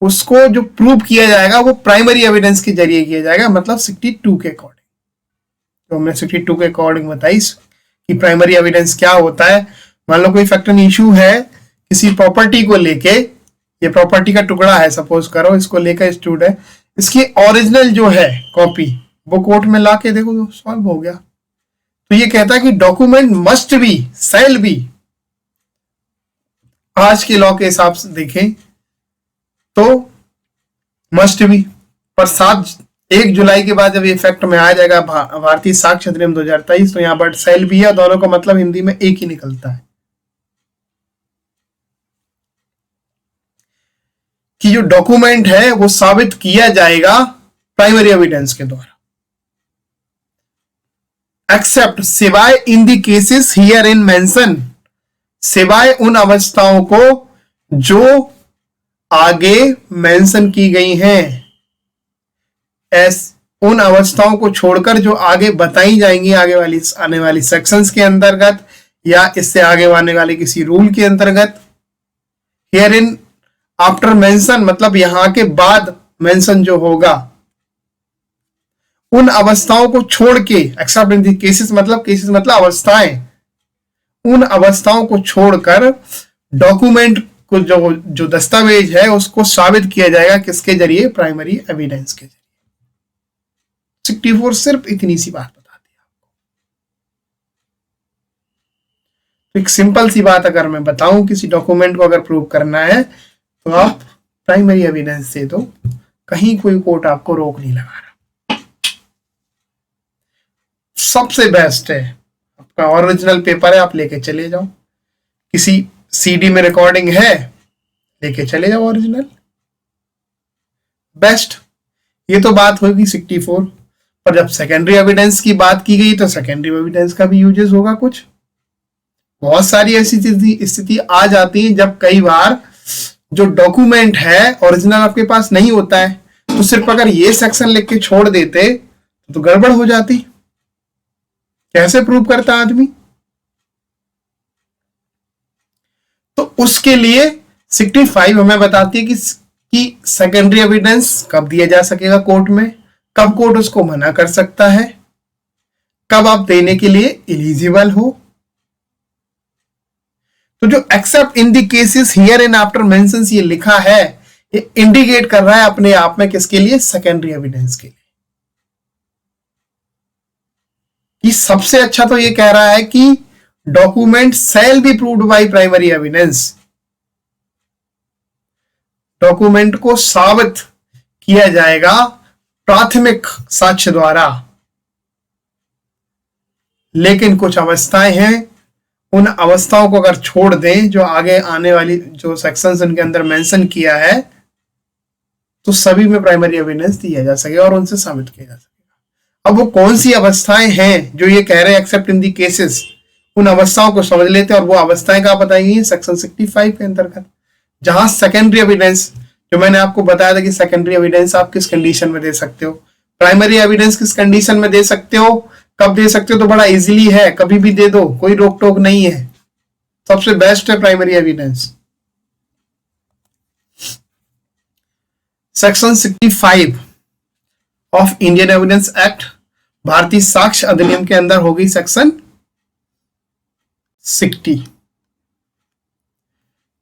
उसको जो प्रूव किया जाएगा वो प्राइमरी एविडेंस के जरिए किया जाएगा, मतलब 62 के अकॉर्डिंग। तो हमने 62 के अकॉर्डिंग बताई कि प्राइमरी एविडेंस क्या होता है। मान लो कोई फैक्ट इश्यू है किसी प्रॉपर्टी को लेके, ये प्रॉपर्टी का टुकड़ा है सपोज करो, इसको लेकर स्टूड है, इसकी ओरिजिनल जो है कॉपी वो कोर्ट में ला के देखो तो सॉल्व हो गया। तो ये कहता है कि document must be, shall be, आज के लॉ के हिसाब से देखें तो मस्ट बी, पर 1 जुलाई के बाद जब ये इफेक्ट में आ जाएगा भारतीय साक्ष्य अधिनियम 2023, तो यहां पर सेल भी है, दोनों का मतलब हिंदी में एक ही निकलता है कि जो डॉक्यूमेंट है वो साबित किया जाएगा प्राइमरी एविडेंस के द्वारा। एक्सेप्ट, सिवाय in the cases here in mention, सिवाय उन अवस्थाओं को जो आगे मेंशन की गई हैं, उन अवस्थाओं को छोड़कर जो आगे बताई जाएंगी आने वाली सेक्शंस के अंतर्गत या इससे आगे आने वाले किसी रूल के अंतर्गत। हियर इन आफ्टर मेंशन मतलब यहां के बाद मेंशन जो होगा, उन अवस्थाओं को छोड़ के, एक्सेप्ट इन द केसेस मतलब अवस्थाएं, उन अवस्थाओं को छोड़कर डॉक्यूमेंट को जो दस्तावेज है उसको साबित किया जाएगा किसके जरिए? प्राइमरी एविडेंस के जरिए। 64 सिर्फ इतनी सी बात बता दी आपको। तो एक सिंपल सी बात अगर मैं बताऊं, किसी डॉक्यूमेंट को अगर प्रूव करना है तो आप प्राइमरी एविडेंस दे दो, कहीं कोई कोर्ट आपको रोक नहीं लगा रहा। सबसे बेस्ट है, आपका ओरिजिनल पेपर है, आप लेके चले जाओ, किसी सीडी में रिकॉर्डिंग है लेके चले जाओ ओरिजिनल, बेस्ट। ये तो बात होगी 64, पर जब सेकेंडरी एविडेंस की बात की गई तो सेकेंडरी एविडेंस का भी यूजेस होगा कुछ। बहुत सारी ऐसी स्थिति आ जाती है जब कई बार जो डॉक्यूमेंट है ओरिजिनल आपके पास नहीं होता है, तो सिर्फ अगर ये सेक्शन लिख के छोड़ देते तो गड़बड़ हो जाती। कैसे प्रूव करता आदमी? तो उसके लिए 65 हमें बताती है कि सेकेंडरी एविडेंस कब दिया जा सकेगा कोर्ट में, कब कोर्ट उसको मना कर सकता है, कब आप देने के लिए एलिजिबल हो। तो जो accept in the cases here and after mentions ये लिखा है, ये इंडिकेट कर रहा है अपने आप में किसके लिए? सेकेंडरी एविडेंस के लिए। कि सबसे अच्छा तो ये कह रहा है कि document shall be proved by primary evidence, document को साबित किया जाएगा प्राथमिक साक्ष्य द्वारा। लेकिन कुछ अवस्थाएं हैं, उन अवस्थाओं को अगर छोड़ दें जो आगे आने वाली जो सेक्शंस उनके अंदर मेंशन किया है, तो सभी में प्राइमरी एविडेंस दिया जा सकेगा और उनसे साबित किया जा सकेगा। अब वो कौन सी अवस्थाएं हैं जो ये कह रहे हैं एक्सेप्ट इन दी केसेस, उन अवस्थाओं को समझ लेते हैं। और वो अवस्थाएं कहाँ बताएंगी, सेक्शन 65 के अंतर्गत, जहां सेकेंडरी एविडेंस, जो मैंने आपको बताया था कि सेकेंडरी एविडेंस आप किस कंडीशन में दे सकते हो, प्राइमरी एविडेंस किस कंडीशन में दे सकते हो, कब दे सकते हो, तो बड़ा इजीली है, कभी भी दे दो, कोई रोक टोक नहीं है, सबसे बेस्ट है primary evidence. Section 65 of Indian Evidence Act, भारतीय साक्ष्य अधिनियम के अंदर होगी section 60।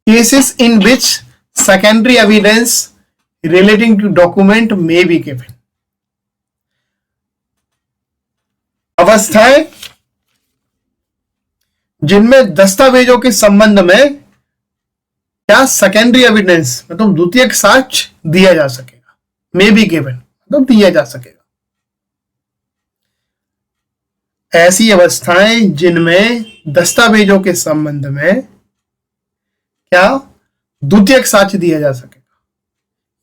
Cases in which secondary evidence relating to document may be given. अवस्थाएं जिनमें दस्तावेजों के संबंध में क्या सेकेंडरी एविडेंस मतलब द्वितीयक साक्ष्य दिया जा सकेगा, मे बी गिवन मतलब दिया जा सकेगा। ऐसी अवस्थाएं जिनमें दस्तावेजों के संबंध में क्या द्वितीयक साक्ष्य दिया जा सकेगा,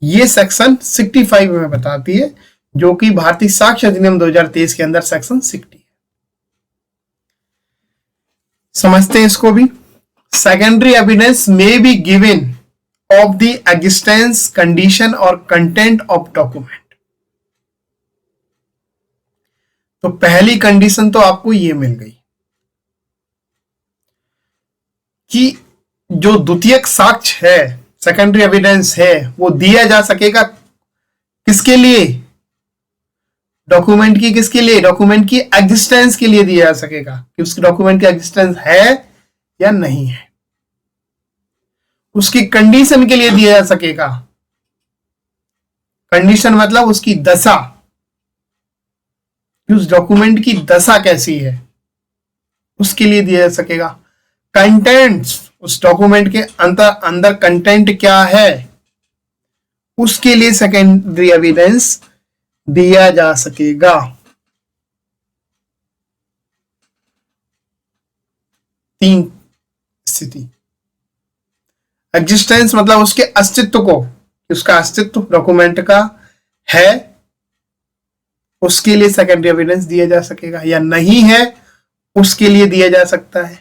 ये सेक्शन 65 में बताती है, जो कि भारतीय साक्ष्य अधिनियम 2023 के अंदर सेक्शन 60 है। समझते हैं इसको भी। Secondary evidence may be given of the existence, condition और कंटेंट ऑफ डॉक्यूमेंट। तो पहली कंडीशन तो आपको ये मिल गई कि जो द्वितीयक साक्ष्य है, सेकेंडरी एविडेंस है, वो दिया जा सकेगा किसके लिए, डॉक्यूमेंट की, किसके लिए, डॉक्यूमेंट की एग्जिस्टेंस के लिए दिया जा सकेगा कि उसकी डॉक्यूमेंट की एग्जिस्टेंस है या नहीं है। उसकी कंडीशन के लिए दिया जा सकेगा, कंडीशन मतलब उसकी दशा, उस डॉक्यूमेंट की दशा कैसी है उसके लिए दिया जा सकेगा। कंटेंट्स, उस डॉक्यूमेंट के अंदर कंटेंट क्या है उसके लिए सेकेंडरी एविडेंस दिया जा सकेगा। तीन स्थिति, एग्जिस्टेंस मतलब उसके अस्तित्व को, उसका अस्तित्व डॉक्यूमेंट का है, उसके लिए सेकेंडरी एविडेंस दिया जा सकेगा, या नहीं है उसके लिए दिया जा सकता है,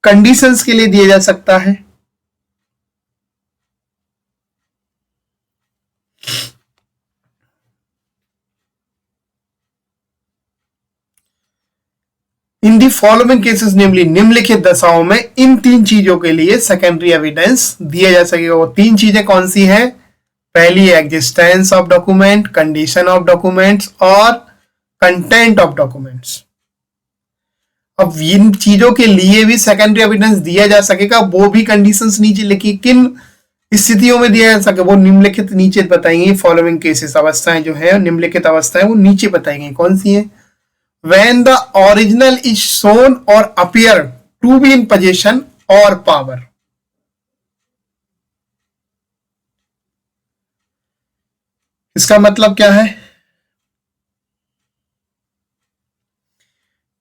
कंडीशंस के लिए दिया जा सकता है। इन दी फॉलोइंग केसेस नेमली, निम्नलिखित दशाओं में इन तीन चीजों के लिए सेकेंडरी एविडेंस दिया जा सकेगा। वो तीन चीजें कौन सी हैं, पहली existence of document, condition of documents और कंटेंट ऑफ डॉक्यूमेंट्स। अब इन चीजों के लिए भी सेकेंडरी एविडेंस दिया जा सकेगा, वो भी कंडीशंस नीचे लिखी, किन स्थितियों में दिया जा सके वो निम्नलिखित नीचे बताएंगे। फॉलोइंग केसेस, अवस्थाएं जो है निम्नलिखित अवस्थाएं वो नीचे बताई गई कौन सी है। When the original is shown or appear to be in possession or power, इसका मतलब क्या है,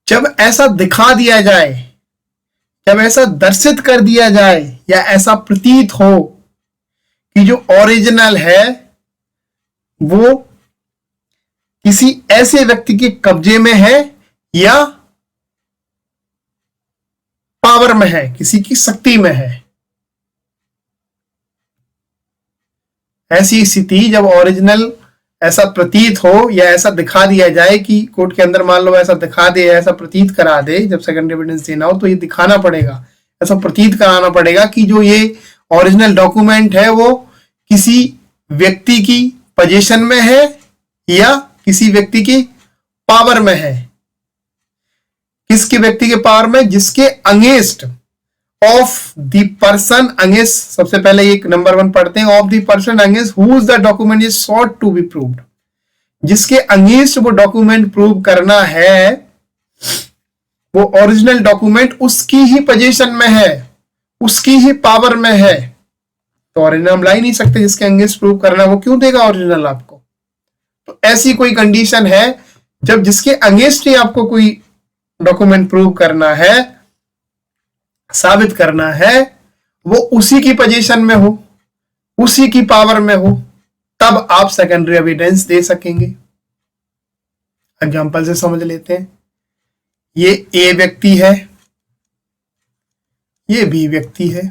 जब ऐसा दिखा दिया जाए, जब ऐसा दर्शित कर दिया जाए या ऐसा प्रतीत हो कि जो ओरिजिनल है वो किसी ऐसे व्यक्ति के कब्जे में है या पावर में है, किसी की शक्ति में है। ऐसी स्थिति जब ओरिजिनल ऐसा प्रतीत हो या ऐसा दिखा दिया जाए कि कोर्ट के अंदर मान लो ऐसा दिखा दे, ऐसा प्रतीत करा दे, जब सेकेंडरी एविडेंस देना हो तो ये दिखाना पड़ेगा, ऐसा प्रतीत कराना पड़ेगा कि जो ये ओरिजिनल डॉक्यूमेंट है वो किसी व्यक्ति की पोजीशन में है या किसी व्यक्ति की पावर में है। किसके व्यक्ति के पावर में, जिसके against of the person, against सबसे पहले एक नंबर 1 पढ़ते हैं, of the person against whom the document is sought to be proved, जिसके अगेंस्ट वो डॉक्यूमेंट प्रूव करना है, वो ओरिजिनल डॉक्यूमेंट उसकी ही पोजीशन में है, उसकी ही पावर में है। तो ओरिजिनल हम ला ही नहीं सकते, जिसके अगेंस्ट प्रूव करना वो क्यों देगा ओरिजिनल आपको। तो ऐसी कोई कंडीशन है जब जिसके अगेंस्ट ही आपको कोई डॉक्यूमेंट प्रूव करना है, साबित करना है, वो उसी की पोजीशन में हो, उसी की पावर में हो, तब आप सेकेंडरी एविडेंस दे सकेंगे। एग्जांपल से समझ लेते हैं। ये ए व्यक्ति है, ये बी व्यक्ति है।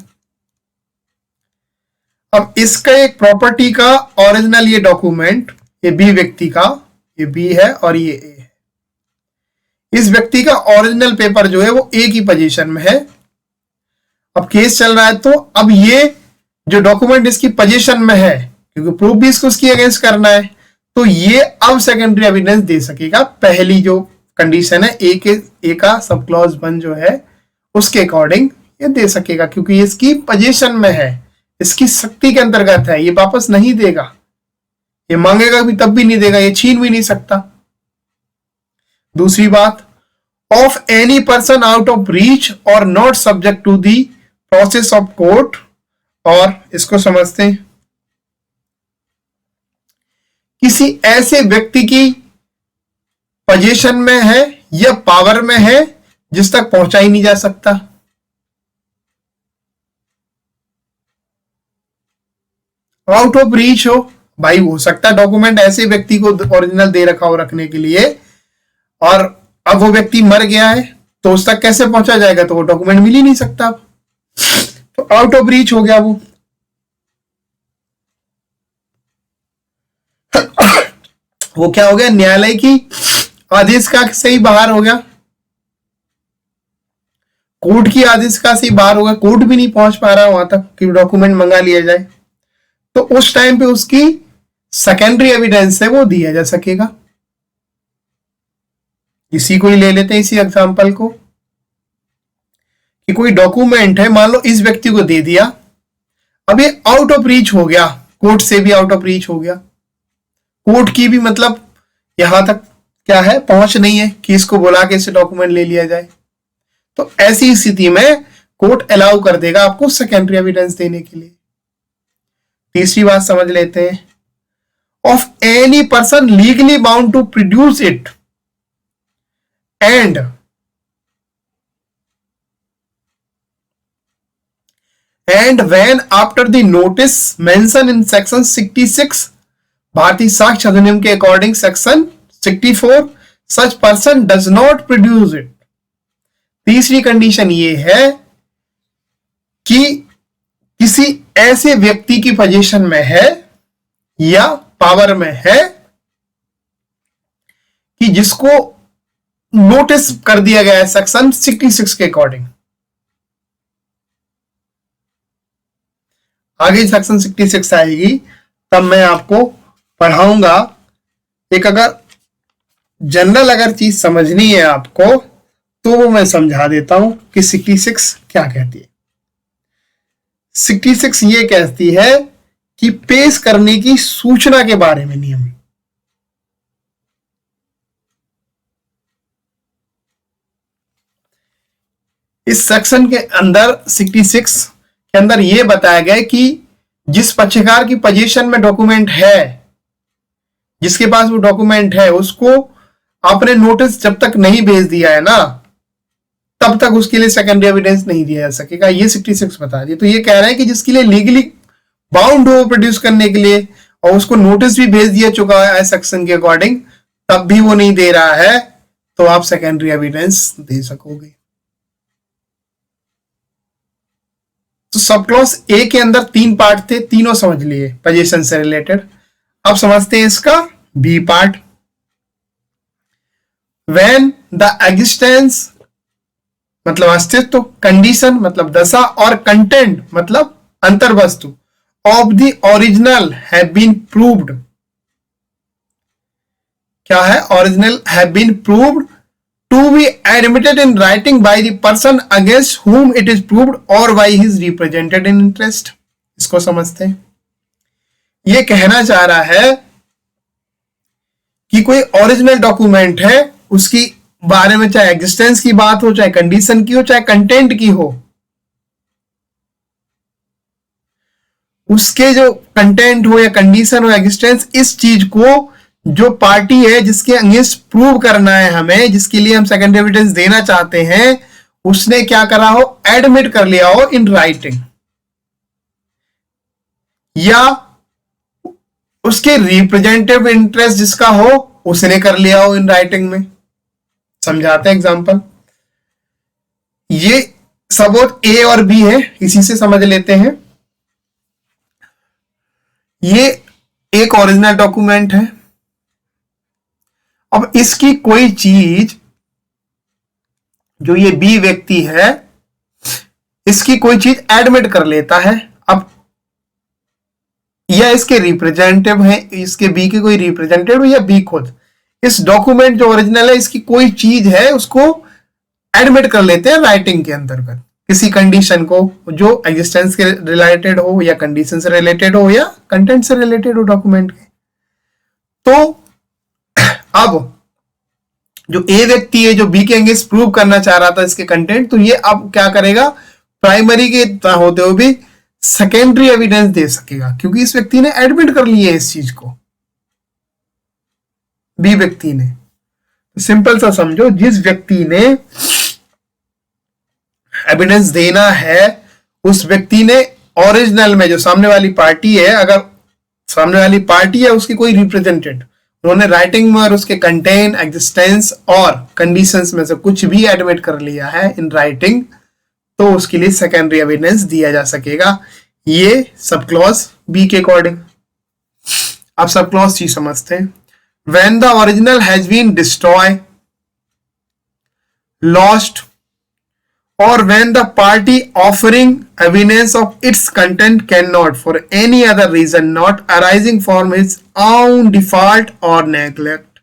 अब इसका एक प्रॉपर्टी का ओरिजिनल ये डॉक्यूमेंट, ये बी व्यक्ति का, ये बी है और ये ए है। इस व्यक्ति का ओरिजिनल पेपर जो है वो ए की पोजीशन में है। अब केस चल रहा है, तो अब ये जो डॉक्यूमेंट इसकी पोजीशन में है, क्योंकि प्रूफ भी इसको उसकी अगेंस्ट करना है, तो ये अब सेकेंडरी एविडेंस दे सकेगा। पहली जो कंडीशन है ए का सब क्लॉज 1 जो है उसके अकॉर्डिंग ये दे सकेगा, क्योंकि इसकी पोजीशन में है, इसकी शक्ति के अंतर्गत है, ये वापस नहीं देगा, ये मांगेगा भी तब भी नहीं देगा, ये छीन भी नहीं सकता। दूसरी बात, of any person out of reach और not subject to the process of court, और इसको समझते हैं, किसी ऐसे व्यक्ति की पोजीशन में है या पावर में है जिस तक पहुंचा ही नहीं जा सकता। आउट ऑफ रीच हो, भाई हो सकता है डॉक्यूमेंट ऐसे व्यक्ति को ओरिजिनल दे रखा हो रखने के लिए, और अब वो व्यक्ति मर गया है तो उस तक कैसे पहुंचा जाएगा, तो वो डॉक्यूमेंट मिल ही नहीं सकता। तो आउट ऑफ रीच हो गया वो क्या हो गया, न्यायालय की आदेश का से ही बाहर हो गया, कोर्ट की आदेश का से ही बाहर हो गया, कोर्ट भी नहीं पहुंच पा रहा वहां तक कि डॉक्यूमेंट मंगा लिया जाए। तो उस टाइम पे उसकी सेकेंडरी एविडेंस है वो दिया जा सकेगा। इसी को ही ले लेते हैं, इसी एग्जांपल को, कि कोई डॉक्यूमेंट है, मान लो इस व्यक्ति को दे दिया, अब ये आउट ऑफ रीच हो गया, कोर्ट से भी आउट ऑफ रीच हो गया, कोर्ट की भी मतलब यहां तक क्या है, पहुंच नहीं है कि इसको बुला के इसे डॉक्यूमेंट ले लिया जाए। तो ऐसी स्थिति में कोर्ट अलाउ कर देगा आपको सेकेंडरी एविडेंस देने के लिए। तीसरी बात समझ लेते हैं, of any person legally bound to produce it and when after the notice mentioned in section 66 भारतीय साक्ष्य अधिनियम के according section 64 such person does not produce it। तीसरी कंडीशन ये है कि किसी ऐसे व्यक्ति की पोजीशन में है या पावर में है कि जिसको नोटिस कर दिया गया है सेक्शन 66 के अकॉर्डिंग। आगे सेक्शन 66 आएगी तब मैं आपको पढ़ाऊंगा। एक अगर जनरल अगर चीज समझनी है आपको तो वो मैं समझा देता हूं कि 66 क्या कहती है। 66 ये कहती है कि पेश करने की सूचना के बारे में नियम। इस सेक्शन के अंदर 66 के अंदर यह बताया गया कि जिस पक्षकार की पोजीशन में डॉक्यूमेंट है, जिसके पास वो डॉक्यूमेंट है, उसको आपने नोटिस जब तक नहीं भेज दिया है ना, तब तक उसके लिए सेकेंडरी एविडेंस नहीं दिया जा सकेगा। ये 66 बता दिया। तो ये कह रहे हैं कि जिसके लिए लीगली बाउंड हो प्रोड्यूस करने के लिए और उसको नोटिस भी भेज दिया चुका है सेक्शन के अकॉर्डिंग, तब भी वो नहीं दे रहा है, तो आप सेकेंडरी एविडेंस दे सकोगे। तो सब क्लॉज ए के अंदर 3 पार्ट थे, तीनों समझ लिए पोजीशन से रिलेटेड। अब समझते हैं इसका B part. When the existence मतलब अस्तित्व, कंडीशन मतलब दशा, और कंटेंट मतलब अंतर्वस्तु of the original have been proved. क्या है? Original have been proved to be admitted in writing by the person against whom it is proved or by his represented in interest। इसको समझते हैं। ये कहना चाह रहा है कि कोई ओरिजिनल डॉक्यूमेंट है, उसकी बारे में चाहे एग्जिस्टेंस की बात हो, चाहे कंडीशन की हो, चाहे कंटेंट की हो, उसके जो कंटेंट हो या कंडीशन हो एग्जिस्टेंस, इस चीज को जो पार्टी है जिसके अगेंस्ट प्रूव करना है हमें, जिसके लिए हम सेकेंडरी एविडेंस देना चाहते हैं, उसने क्या करा हो, एडमिट कर लिया हो इन राइटिंग, या उसके रिप्रेजेंटेटिव इंटरेस्ट जिसका हो उसने कर लिया हो इन राइटिंग में। समझाते हैं एग्जांपल। ये सबूत ए और बी है, इसी से समझ लेते हैं। ये एक ओरिजिनल डॉक्यूमेंट है। अब इसकी कोई चीज, जो ये बी व्यक्ति है, इसकी कोई चीज एडमिट कर लेता है। अब या इसके रिप्रेजेंटेटिव है, इसके बी के कोई रिप्रेजेंटेटिव या बी खुद इस डॉक्यूमेंट जो ओरिजिनल है इसकी कोई चीज है उसको एडमिट कर लेते हैं राइटिंग के अंतर्गत, किसी कंडीशन को जो एग्जिस्टेंस के रिलेटेड हो या कंडीशन से रिलेटेड हो या कंटेंट से रिलेटेड हो डॉक्यूमेंट के। तो अब जो ए व्यक्ति है जो बी के अगेंस्ट प्रूव करना चाह रहा था इसके कंटेंट, तो ये अब क्या करेगा, प्राइमरी के होते हुए भी सेकेंडरी एविडेंस दे सकेगा, क्योंकि इस व्यक्ति ने एडमिट कर लिया है इस चीज को, बी व्यक्ति ने। तो सिंपल सा समझो, जिस व्यक्ति ने एविडेंस देना है उस व्यक्ति ने ओरिजिनल में, जो सामने वाली पार्टी है, अगर सामने वाली पार्टी है उसकी कोई रिप्रेजेंटेड, उन्होंने राइटिंग में और उसके कंटेंट, एग्जिस्टेंस और कंडीशंस में से कुछ भी एडमिट कर लिया है इन राइटिंग, तो उसके लिए सेकेंडरी एविडेंस दिया जा सकेगा। ये सब क्लॉज बी के अकॉर्डिंग। आप सब क्लॉज सी समझते हैं। When the original has been destroyed, lost, or when the party offering evidence of its content cannot for any other reason not arising from his own default or neglect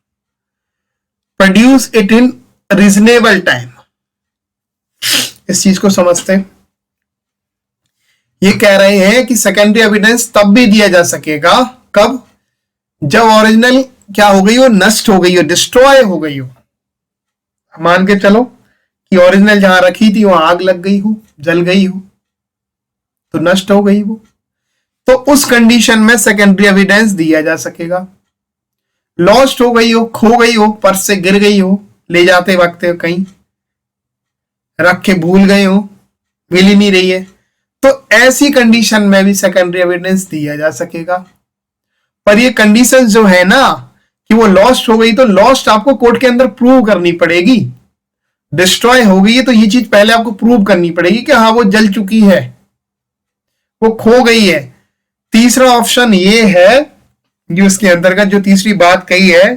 produce it in reasonable time। इस चीज को समझते हैं। ये कह रहे हैं कि सेकेंडरी एविडेंस तब भी दिया जा सकेगा, कब, जब ओरिजिनल क्या हो गई हो, नष्ट हो गई हो, डिस्ट्रॉय हो गई हो। मान के चलो कि ओरिजिनल जहां रखी थी वहां आग लग गई हो, जल गई हो, तो नष्ट हो गई वो, तो उस कंडीशन में सेकेंडरी एविडेंस दिया जा सकेगा। लॉस्ट हो गई हो, खो गई हो, पर्स से गिर गई हो, ले जाते वक्त कहीं रख के भूल गए हो, मिल ही नहीं रही है, तो ऐसी कंडीशन में भी सेकेंडरी एविडेंस दिया जा सकेगा। पर ये कंडीशन जो है ना कि वो लॉस्ट हो गई, तो लॉस्ट आपको कोर्ट के अंदर प्रूव करनी पड़ेगी। डिस्ट्रॉय हो गई है तो ये चीज पहले आपको प्रूव करनी पड़ेगी कि हाँ वो जल चुकी है, वो खो गई है। तीसरा ऑप्शन ये है जो इसके अंतर्गत जो तीसरी बात कही है,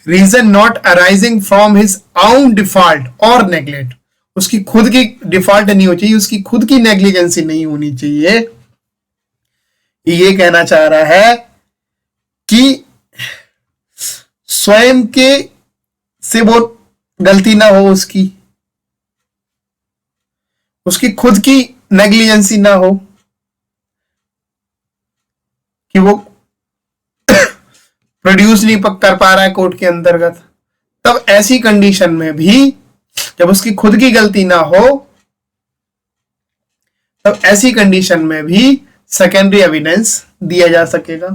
reason not arising from his own default और नेग्लेक्ट, उसकी खुद की डिफॉल्ट नहीं होनी चाहिए, उसकी खुद की नेग्लिजेंसी नहीं होनी चाहिए। ये कहना चाह रहा है कि स्वयं के से वो गलती ना हो, उसकी खुद की नेग्लिजेंसी ना हो कि वो प्रोड्यूस नहीं कर पा रहा है कोर्ट के अंतर्गत। तब ऐसी कंडीशन में भी, जब उसकी खुद की गलती ना हो, तब ऐसी कंडीशन में भी सेकेंडरी एविडेंस दिया जा सकेगा।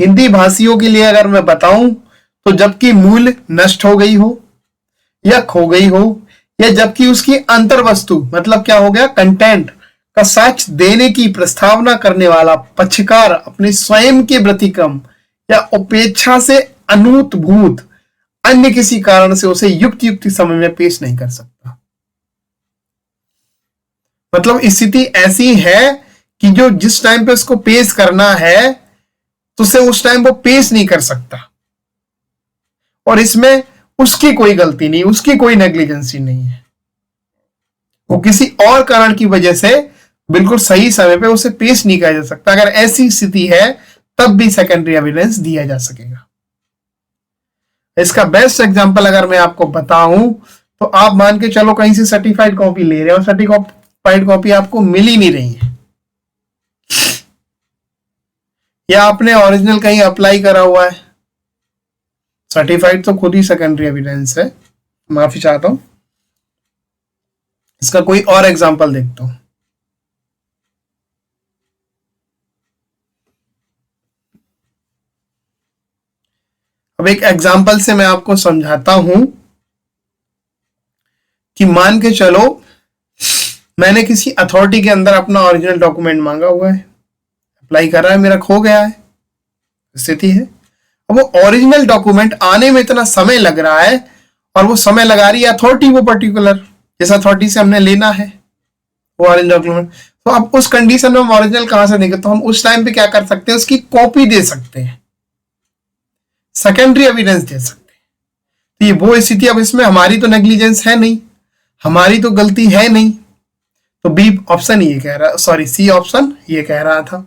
हिंदी भाषियों के लिए अगर मैं बताऊं तो जबकि मूल नष्ट हो गई हो या खो गई हो, या जबकि उसकी अंतर वस्तु मतलब क्या हो गया, कंटेंट का साक्ष्य देने की प्रस्तावना करने वाला पक्षकार अपने स्वयं के व्यतिक्रम या उपेक्षा से अनूतभूत अन्य किसी कारण से उसे युक्त समय में पेश नहीं कर सकता। मतलब स्थिति ऐसी है कि जो जिस टाइम पे उसको पेश करना है तो उसे उस टाइम वो पेश नहीं कर सकता, और इसमें उसकी कोई गलती नहीं, उसकी कोई नेग्लिजेंसी नहीं है, वो किसी और कारण की वजह से बिल्कुल सही समय पे उसे पेश नहीं किया जा सकता। अगर ऐसी स्थिति है तब भी सेकेंडरी एविडेंस दिया जा सकेगा। इसका बेस्ट एग्जांपल अगर मैं आपको बताऊं तो आप मान के चलो कहीं से सर्टिफाइड कॉपी ले रहे हो, सर्टिफाइड कॉपी आपको मिल ही नहीं रही है, या आपने ओरिजिनल कहीं अप्लाई करा हुआ है। सर्टिफाइड तो खुद ही सेकेंडरी एविडेंस है, माफी चाहता हूं। इसका कोई और एग्जांपल देखता हूं। अब एक एग्जाम्पल से मैं आपको समझाता हूं कि मान के चलो मैंने किसी अथॉरिटी के अंदर अपना ओरिजिनल डॉक्यूमेंट मांगा हुआ है, अप्लाई कर रहा है, मेरा खो गया है, स्थिति है। अब वो ओरिजिनल डॉक्यूमेंट आने में इतना समय लग रहा है और वो समय लगा रही है अथॉरिटी, वो पर्टिकुलर जिस अथॉरिटी से हमने लेना है वो ओरिजिनल डॉक्यूमेंट। तो अब उस कंडीशन में हम ओरिजिनल कहां से देंगे? तो हम उस टाइम पे क्या कर सकते हैं, उसकी कॉपी दे सकते हैं, सेकेंडरी एविडेंस दे सकते हैं। तो ये वो स्थिति, अब इसमें हमारी तो नेग्लिजेंस है नहीं, हमारी तो गलती है नहीं, तो बी ऑप्शन ये कह रहा, सॉरी सी ऑप्शन ये कह रहा था।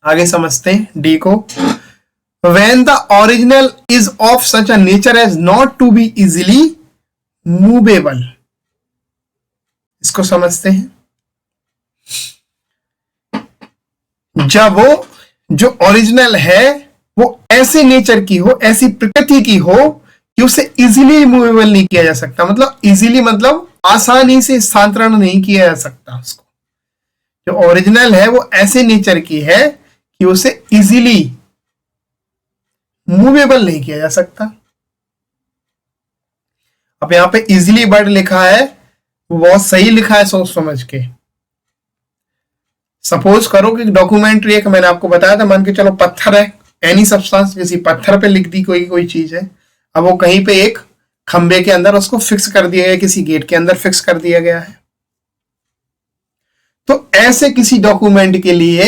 आगे समझते हैं डी को। When the original is of such a nature as not to be easily movable, इसको समझते हैं। जब वो जो ओरिजिनल है वो ऐसे नेचर की हो, ऐसी प्रकृति की हो कि उसे इजीली मूवेबल नहीं किया जा सकता, मतलब इजीली मतलब आसानी से स्थानांतरण नहीं किया जा सकता। उसको जो ओरिजिनल है वो ऐसे नेचर की है कि उसे इजीली मूवेबल नहीं किया जा सकता। अब यहां पे इजीली वर्ड लिखा है, वो बहुत सही लिखा है सोच समझ के। सपोज करो कि डॉक्यूमेंट्री एक मैंने आपको बताया था, मान के चलो पत्थर है, एनी सब्सटेंस किसी पत्थर पे लिख दी कोई चीज है। अब वो कहीं पे एक खंबे के अंदर उसको फिक्स कर दिया गया, किसी गेट के अंदर फिक्स कर दिया गया है। तो ऐसे किसी डॉक्यूमेंट के लिए,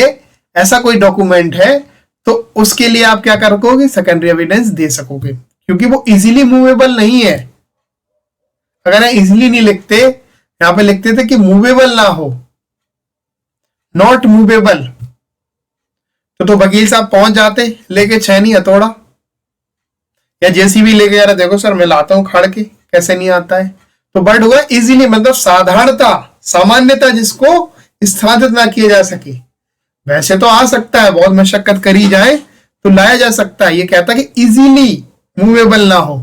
ऐसा कोई डॉक्यूमेंट है तो उसके लिए आप क्या करोगे? सेकेंडरी एविडेंस दे सकोगे, क्योंकि वो इजीली मूवेबल नहीं है। अगर इजीली नहीं लिखते, यहां पे लिखते थे कि मूवेबल ना हो, नॉट मूवेबल, तो वकील साहब पहुंच जाते लेके छेनी हथौड़ा या जेसीबी लेके, यार देखो सर मैं लाता हूं खड़ के, कैसे नहीं आता है। तो वर्ड होगा इजीली, मतलब साधारणता, सामान्यता, जिसको स्थापित ना किया जा सके। वैसे तो आ सकता है, बहुत मशक्कत करी जाए तो लाया जा सकता है। ये कहता है कि इजीली मूवेबल ना हो।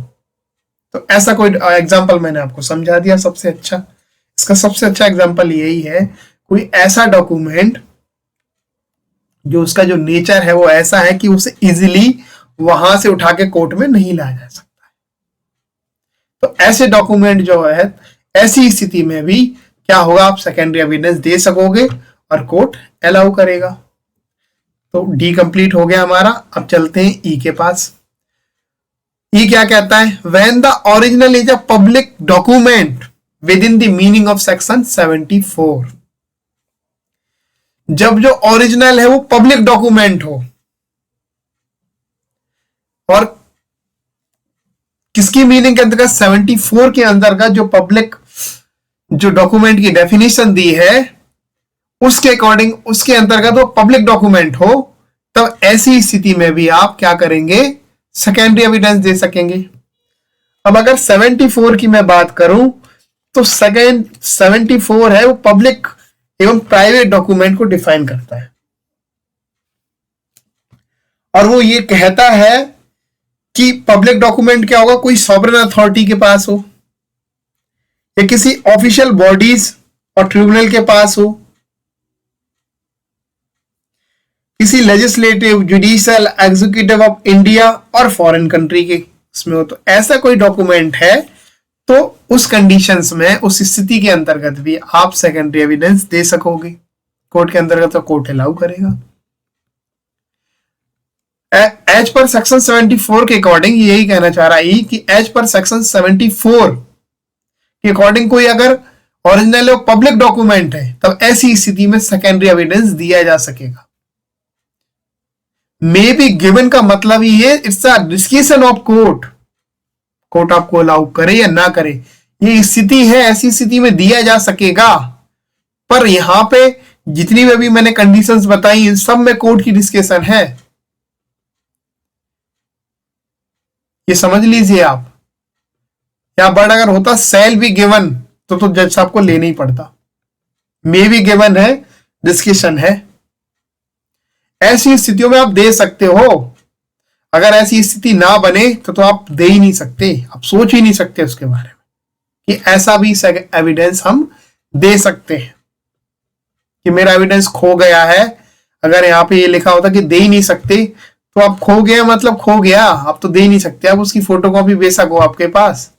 तो ऐसा कोई एग्जांपल मैंने आपको समझा दिया सबसे अच्छा। इसका सबसे अच्छा एग्जांपल यही है, कोई ऐसा डॉक्यूमेंट जो उसका जो नेचर है वो ऐसा है कि उसे इजीली वहां से उठा के कोर्ट में नहीं लाया जा सकता है। तो ऐसे डॉक्यूमेंट जो है, ऐसी स्थिति में भी क्या होगा, आप सेकेंडरी एविडेंस दे सकोगे और कोर्ट अलाउ करेगा। तो डी कंप्लीट हो गया हमारा। अब चलते हैं ई के पास। ई क्या कहता है? When the original is a public document with in the meaning of section 74। जब जो ओरिजिनल है वो पब्लिक डॉक्यूमेंट हो, और किसकी मीनिंग के अंतर्गत? 74 के अंतर्गत जो पब्लिक जो डॉक्यूमेंट की डेफिनेशन दी है उसके अकॉर्डिंग, उसके अंतर्गत वो पब्लिक डॉक्यूमेंट हो, तब ऐसी स्थिति में भी आप क्या करेंगे? सेकेंडरी एविडेंस दे सकेंगे। अब अगर 74 की मैं बात करूं तो 74 है वो पब्लिक एवं प्राइवेट डॉक्यूमेंट को डिफाइन करता है, और वो ये कहता है कि पब्लिक डॉक्यूमेंट क्या होगा? कोई सॉवरेन अथॉरिटी के पास हो, या किसी ऑफिशियल बॉडीज और ट्रिब्यूनल के पास हो, किसी legislative, judicial, executive of India और फॉरेन कंट्री के उसमें हो। तो ऐसा कोई डॉक्यूमेंट है तो उस कंडीशंस में, उस स्थिति के अंतर्गत भी आप सेकेंडरी एविडेंस दे सकोगे कोर्ट के अंतर्गत, तो कोर्ट अलाउ करेगा। एज पर सेक्शन 74 के अकॉर्डिंग यही कहना चाह रहा है कि एज पर सेक्शन 74 के अकॉर्डिंग कोई अगर ओरिजिनल पब्लिक डॉक्यूमेंट है तब ऐसी स्थिति में सेकेंडरी एविडेंस दिया जा सकेगा। मे बी गिवन का मतलब ही है it's a discretion of court, court आपको अलाउ करे या ना करे, ये स्थिति है, ऐसी स्थिति में दिया जा सकेगा। पर यहां पे जितनी भी अभी मैंने कंडीशंस बताई इन सब में कोर्ट की डिस्क्रिशन है, ये समझ लीजिए आप। या वर्ड अगर होता शैल बी गिवन तो जज साहब को लेना ही पड़ता। मे बी गिवन है, डिस्कशन है, ऐसी स्थितियों में आप दे सकते हो। अगर ऐसी स्थिति ना बने तो आप दे ही नहीं सकते, आप सोच ही नहीं सकते उसके बारे में कि ऐसा भी एविडेंस हम दे सकते हैं कि मेरा एविडेंस खो गया है। अगर यहां पे ये लिखा होता कि दे ही नहीं सकते तो आप खो गया मतलब खो गया, आप तो दे ही नहीं सकते। आप उसकी फोटोकॉपी बेशक हो आपके पास,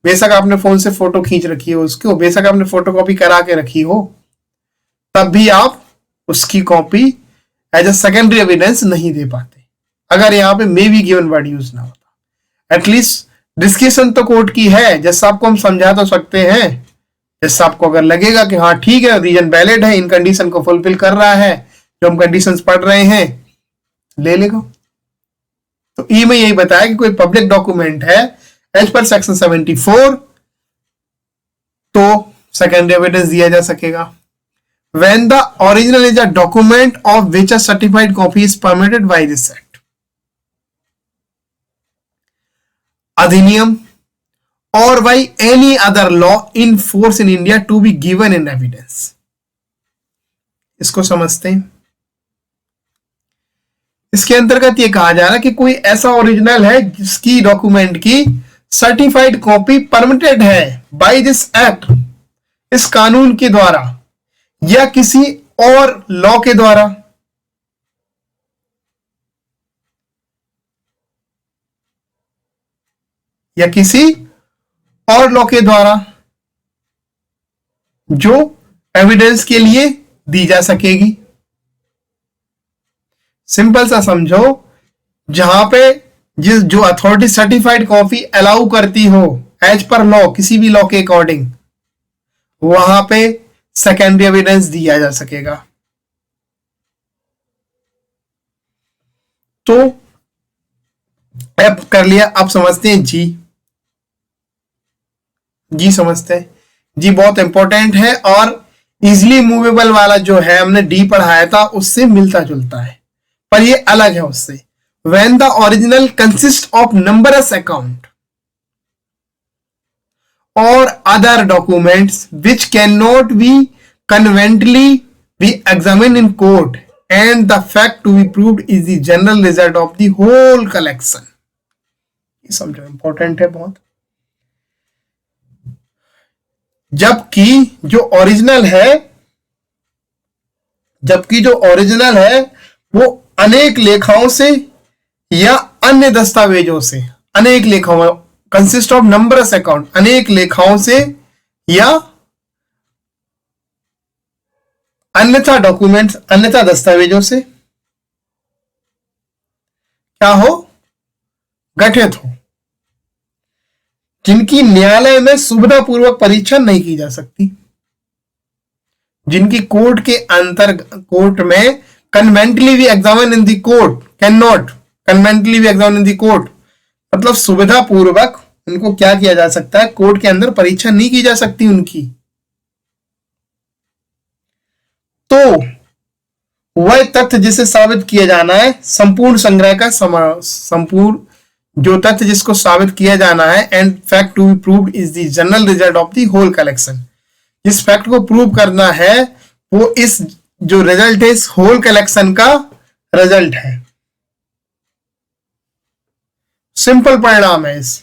बेशक आपने फोन से फोटो खींच रखी हो उसको, बेशक आपने फोटोकॉपी करा के रखी हो, तब भी आप उसकी copy as a secondary evidence नहीं दे पाते अगर यहाँ पे may be given word use ना होता। एटलीस्ट डिस्कशन तो कोर्ट की है, जज साहब को हम समझा तो सकते हैं। जज साहब को अगर लगेगा कि हाँ ठीक है रीजन वैलिड है, इन कंडीशन को फुलफिल कर रहा है, जो हम कंडीशंस पढ़ रहे हैं, ले लेगा। तो ई में यही बताया कि कोई पब्लिक डॉक्यूमेंट है एज पर सेक्शन 74 तो सेकेंडरी एविडेंस दिया जा सकेगा। When the original is a document of which a certified copy is permitted by this act. अधिनियम or by any other law in force in India to be given in evidence. इसको समझते हैं। इसके अंतर्गत ये कहा जा रहा है कि कोई ऐसा ओरिजिनल है जिसकी डॉक्यूमेंट की सर्टिफाइड कॉपी परमिटेड है बाय दिस एक्ट, इस कानून के द्वारा या किसी और लॉ के द्वारा, या किसी और लॉ के द्वारा जो एविडेंस के लिए दी जा सकेगी। सिंपल सा समझो, जहां पे जो अथॉरिटी सर्टिफाइड कॉपी अलाउ करती हो एज पर लॉ, किसी भी लॉ के अकॉर्डिंग, वहां पे सेकेंडरी एविडेंस दिया जा सकेगा। तो अब कर लिया, अब समझते हैं जी। जी समझते हैं, जी बहुत इंपॉर्टेंट है और इजिली मूवेबल वाला जो है हमने डी पढ़ाया था उससे मिलता जुलता है, पर ये अलग है उससे। When the original consists of numerous account or other documents which cannot be conveniently be examined in court and the fact to be proved is the general result of the whole collection. ये समझो important है बहुत। जबकि जो original है वो अनेक लेखाओं से या अन्य दस्तावेजों से, अनेक लेखाओं, कंसिस्ट ऑफ नंबरस अकाउंट, अनेक लेखाओं से या अन्यथा डॉक्यूमेंट्स, अन्यथा दस्तावेजों से क्या हो, गठित हो, जिनकी न्यायालय में सुविधापूर्वक परीक्षा नहीं की जा सकती, जिनकी कोर्ट में कन्वेंटली भी examine in the court, can not conveniently भी एग्जामिन इन दी कोर्ट, मतलब सुविधापूर्वक उनको क्या किया जा सकता है, कोर्ट के अंदर परीक्षा नहीं की जा सकती उनकी। तो वह तथ्य जिसे साबित किया जाना है, संपूर्ण संग्रह का संपूर्ण जो तथ्य जिसको साबित किया जाना है, and fact to be proved is the general result of the whole collection, जिस फैक्ट को प्रूव करना है वो इस जो रिजल्ट है इस होल कलेक्शन का रिजल्ट है, सिंपल परिणाम है। इस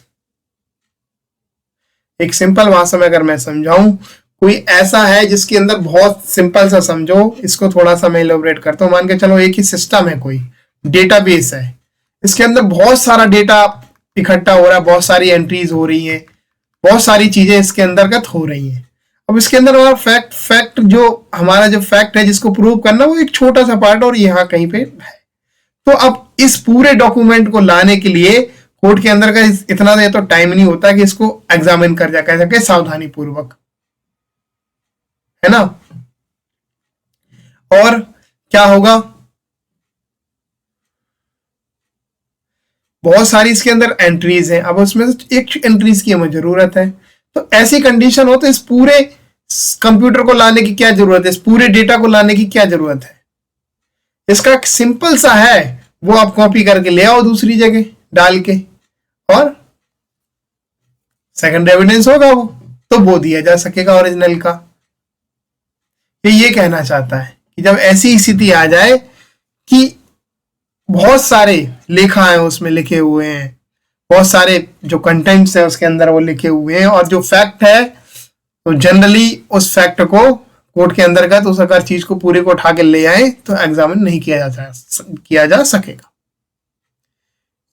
एक सिंपल भाषा में अगर मैं समझाऊं, कोई ऐसा है जिसके अंदर बहुत सिंपल सा समझो, इसको थोड़ा सा मैं इलेबोरेट करता हूं। मान के चलो एक ही सिस्टम है, कोई डेटाबेस है, इसके अंदर बहुत सारा डेटा इकट्ठा हो रहा है, बहुत सारी एंट्रीज हो रही हैं, बहुत सारी चीजें इसके अंतर्गत हो रही हैं। अब इसके अंदर हमारा फैक्ट जो हमारा जो फैक्ट है जिसको प्रूव करना, वो एक छोटा सा पार्ट और यहाँ कहीं पे है। तो अब इस पूरे डॉक्यूमेंट को लाने के लिए कोर्ट के अंदर का इतना तो टाइम नहीं होता कि इसको एग्जामिन कर जा सके सावधानी पूर्वक, है ना। और क्या होगा, बहुत सारी इसके अंदर एंट्रीज हैं, अब उसमें से एक एंट्रीज की हमें जरूरत है। तो ऐसी कंडीशन हो तो इस पूरे कंप्यूटर को लाने की क्या जरूरत है, इस पूरे डेटा को लाने की क्या जरूरत है। इसका सिंपल सा है, वो आप कॉपी करके ले आओ दूसरी जगह डाल के, और सेकंड एविडेंस होगा वो, तो वो दिया जा सकेगा ओरिजिनल का। ये कहना चाहता है कि जब ऐसी स्थिति आ जाए कि बहुत सारे लेखा है उसमें लिखे हुए हैं, बहुत सारे जो कंटेंट्स है उसके अंदर वो लिखे हुए हैं, और जो फैक्ट है तो जनरली उस फैक्ट को कोर्ट के अंतर्गत उस अगर चीज को पूरे को उठा के ले आए तो एग्जामिन नहीं किया जा सकेगा।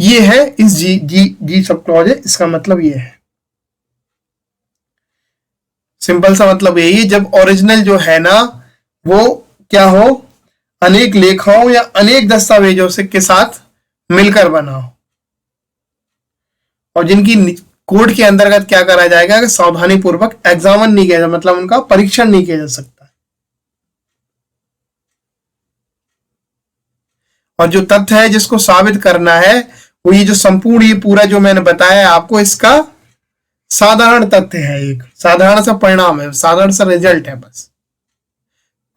ये है इस जी सब क्लॉज है, इसका मतलब ये है, सिंपल सा मतलब यही, जब ओरिजिनल जो है ना वो क्या हो, अनेक लेखाओं या अनेक दस्तावेजों से के साथ मिलकर बना हो, और जिनकी कोर्ट के अंतर्गत क्या करा जाएगा कि सावधानी पूर्वक एग्जामिन नहीं किया जा, मतलब उनका परीक्षण नहीं किया जा सकता है। और जो तथ्य है जिसको साबित करना है वो ये जो संपूर्ण ये पूरा जो मैंने बताया आपको, इसका साधारण तथ्य है, एक साधारण सा परिणाम है, साधारण सा रिजल्ट है बस,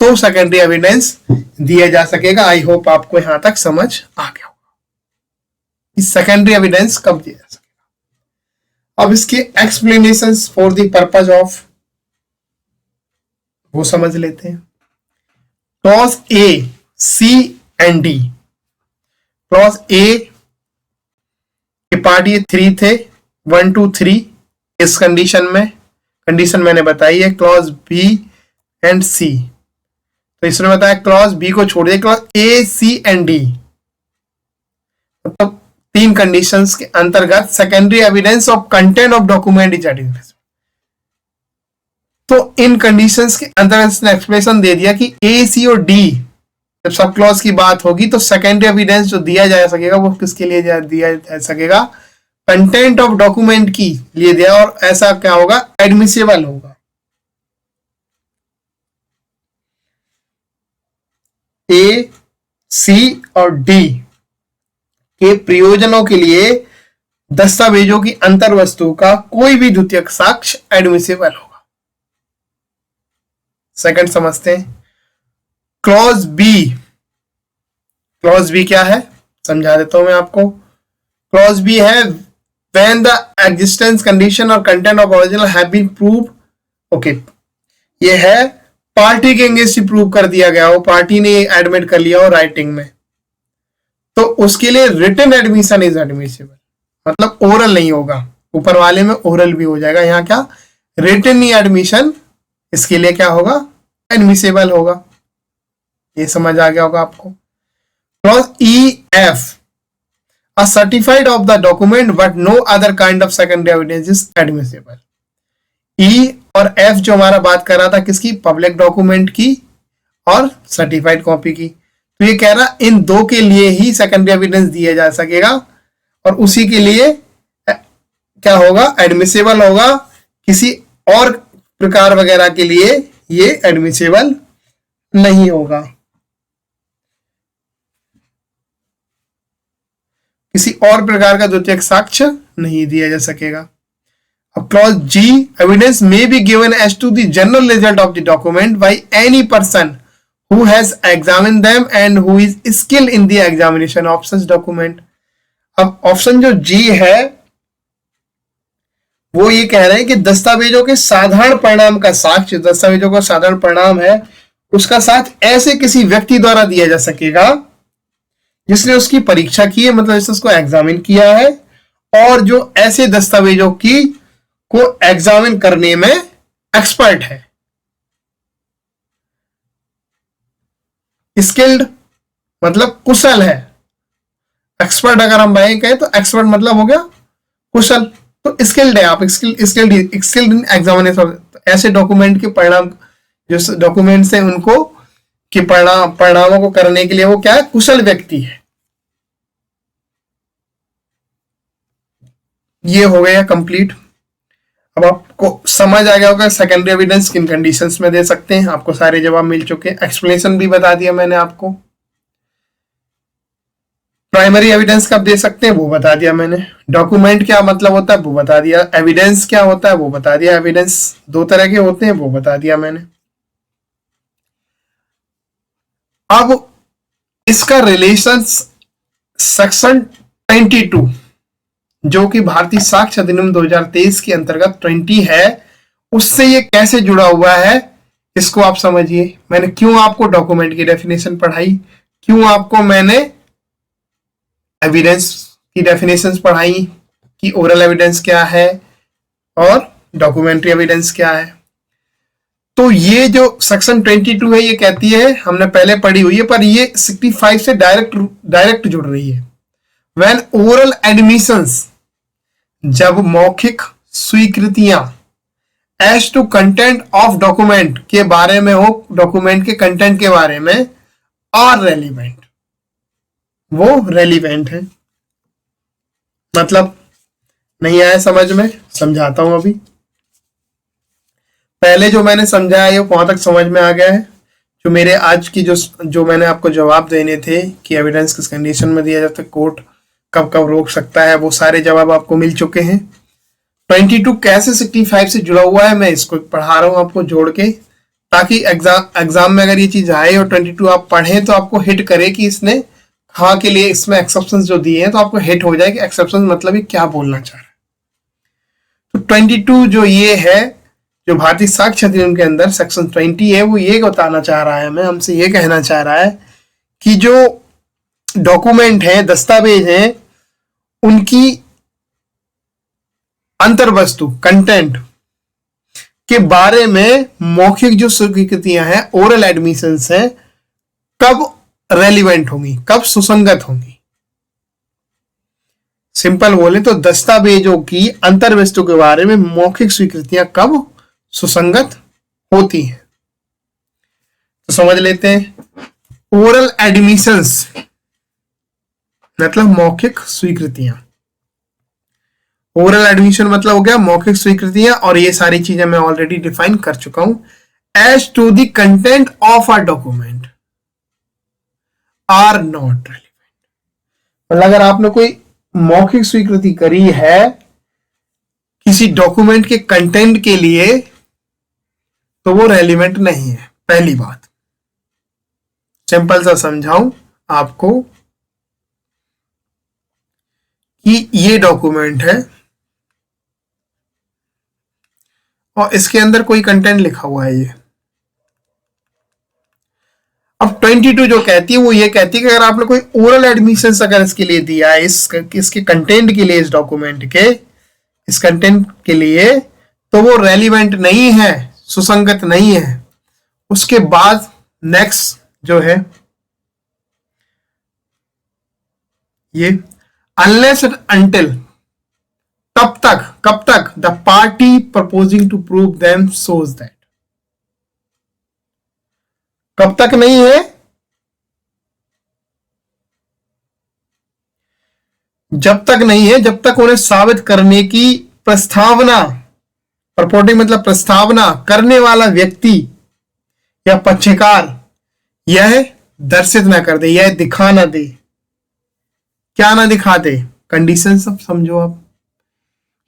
तो सेकेंडरी एविडेंस दिया जा सकेगा। आई होप आपको यहां तक समझ आ गया होगा इस सेकेंडरी एविडेंस कब दिया जा सकेगा। अब इसके explanations for the purpose of वो समझ लेते हैं। Clause A, C and D. Clause A के पार्ट ये 3 थे, 1 2 3 इस कंडीशन में, कंडीशन मैंने बताई है। क्लॉज बी एंड सी, तो इसने बताया क्लॉज बी को छोड़ दिया, clause A C and D, मतलब 3 कंडीशंस के अंतर्गत secondary evidence of content of document is admissible. तो इन कंडीशंस के अंतर्गत इसने एक्सप्लेनेशन दे दिया कि ए सी और डी जब सब क्लॉज की बात होगी तो सेकेंडरी एविडेंस जो दिया जा सकेगा वो किसके लिए दिया जा सकेगा, कंटेंट ऑफ डॉक्यूमेंट की लिए दिया, और ऐसा क्या होगा, एडमिसिबल होगा। ए सी और डी के प्रयोजनों के लिए दस्तावेजों की अंतर्वस्तु का कोई भी द्वितीयक साक्ष्य एडमिसिबल होगा। सेकंड समझते हैं क्लॉज बी। क्लॉज बी क्या है समझा देता हूं मैं आपको। क्लॉज बी है when the existence condition or content of original have been proved, okay, ये है पार्टी के अगेंस्ट प्रूव कर दिया गया हो, पार्टी ने एडमिट कर लिया हो राइटिंग में, तो उसके लिए रिटन एडमिशन इज एडमिसिबल, मतलब ओरल नहीं होगा, ऊपर वाले में ओरल भी हो जाएगा, यहाँ क्या रिटन एडमिशन इसके लिए क्या होगा, एडमिसिबल होगा। ये समझ आ गया होगा आपको। Clause E F, a certified of the document but no other kind of secondary evidence is admissible। E और F जो हमारा बात कर रहा था किसकी, पब्लिक डॉक्यूमेंट की और सर्टिफाइड कॉपी की, तो ये कह रहा इन दो के लिए ही सेकेंडरी एविडेंस दिया जा सकेगा, और उसी के लिए क्या होगा, एडमिसिबल होगा, किसी और प्रकार वगैरह के लिए ये एडमिसिबल नहीं होगा, किसी और प्रकार का द्वितीयक साक्ष्य नहीं दिया जा सकेगा। अब clause G, evidence may be given as to the general result of the document by any person who has examined them and who is skilled in the examination of such document. अब option जो G है वो ये कह रहे हैं कि दस्तावेजों के साधारण परिणाम का साक्ष्य, दस्तावेजों का साधारण परिणाम है उसका साथ ऐसे किसी व्यक्ति द्वारा दिया जा सकेगा जिसने उसकी परीक्षा की है, मतलब जिसने उसको एग्जामिन किया है, और जो ऐसे दस्तावेजों की को एग्जामिन करने में एक्सपर्ट है। स्किल्ड मतलब कुशल है, एक्सपर्ट अगर हम भाई कहें तो एक्सपर्ट मतलब हो गया कुशल, तो स्किल्ड है, आप स्किल्ड इन एग्जामिनेशन, ऐसे डॉक्यूमेंट के परिणाम जो डॉक्यूमेंट्स हैं उनको कि परिणामों को करने के लिए वो क्या है, कुशल व्यक्ति है। ये हो गया कंप्लीट। अब आपको समझ आ गया होगा सेकेंडरी एविडेंस किन कंडीशंस में दे सकते हैं, आपको सारे जवाब मिल चुके हैं, एक्सप्लेनेशन भी बता दिया मैंने आपको। प्राइमरी एविडेंस कब दे सकते हैं वो बता दिया मैंने, डॉक्यूमेंट क्या मतलब होता है वो बता दिया, एविडेंस क्या होता है वो बता दिया, एविडेंस 2 तरह के होते हैं वो बता दिया मैंने। अब इसका रिलेशन सेक्शन 22 जो कि भारतीय साक्ष्य अधिनियम 2023 के अंतर्गत 20 है, उससे ये कैसे जुड़ा हुआ है इसको आप समझिए। मैंने क्यों आपको डॉक्यूमेंट की डेफिनेशन पढ़ाई, क्यों आपको मैंने एविडेंस की डेफिनेशंस पढ़ाई कि ओरल एविडेंस क्या है और डॉक्यूमेंट्री एविडेंस क्या है। तो ये जो सेक्शन 22 है ये कहती है, हमने पहले पढ़ी हुई है, पर ये 65 से डायरेक्ट जुड़ रही है। व्हेन ओरल एडमिशंस, जब मौखिक स्वीकृतियां as to content of document के बारे में हो, डॉक्यूमेंट के कंटेंट के बारे में, आर रेलिवेंट, वो रेलिवेंट है। मतलब नहीं आया समझ में? समझाता हूं अभी। पहले जो मैंने समझाया है वहां तक समझ में आ गया है? जो मेरे आज की जो मैंने आपको जवाब देने थे कि एविडेंस किस कंडीशन में दिया जाता है, कोर्ट कब कब रोक सकता है, वो सारे जवाब आपको मिल चुके हैं। 22 कैसे 65 से जुड़ा हुआ है मैं इसको पढ़ा रहा हूं आपको जोड़ के, ताकि एग्जाम में अगर ये चीज आए और 22 आप पढ़ें तो आपको हिट करे कि इसने हाँ के लिए इसमें एक्सेप्शन जो दिए हैं, तो आपको हिट हो जाए कि एक्सेप्शन मतलब ये क्या बोलना चाह रहा है। तो 22 जो ये है, जो भारतीय साक्ष्य अधिनियम के अंदर सेक्शन 20 है, वो ये बताना चाह रहा है, मैं हमसे ये कहना चाह रहा है कि जो डॉक्यूमेंट है, दस्तावेज हैं, उनकी अंतर्वस्तु कंटेंट के बारे में मौखिक जो स्वीकृतियां हैं, ओरल एडमिशंस हैं, कब रेलिवेंट होंगी, कब सुसंगत होंगी। सिंपल बोले तो दस्तावेजों की अंतर्वस्तु के बारे में मौखिक स्वीकृतियां कब सुसंगत होती हैं। तो समझ लेते हैं। ओरल एडमिशंस मतलब मौखिक स्वीकृतियां। ओरल एडमिशन मतलब हो गया मौखिक स्वीकृतियां, और ये सारी चीजें मैं ऑलरेडी डिफाइन कर चुका हूं। As to the content of a document are not relevant. मतलब अगर आपने कोई मौखिक स्वीकृति करी है किसी डॉक्यूमेंट के कंटेंट के लिए, तो वो रेलिवेंट नहीं है। पहली बात, सिंपल सा समझाऊं आपको कि ये डॉक्यूमेंट है और इसके अंदर कोई कंटेंट लिखा हुआ है ये। अब 22 जो कहती है वो ये कहती है कि अगर आपने कोई ओरल एडमिशन अगर इसके लिए दिया है, इसके कंटेंट के लिए, इस डॉक्यूमेंट के इस कंटेंट के लिए, तो वो रेलिवेंट नहीं है, सुसंगत नहीं है। उसके बाद नेक्स्ट जो है ये अनलेस एंड अनटिल, तब तक, कब तक, the party proposing to prove them shows that. कब तक नहीं है? जब तक नहीं है जब तक उन्हें साबित करने की प्रस्तावना, प्रपोर्टिंग मतलब प्रस्तावना करने वाला व्यक्ति या पक्षकार यह दर्शित ना कर दे, यह दिखा ना दे। क्या ना दिखा दे? कंडीशन सब समझो आप।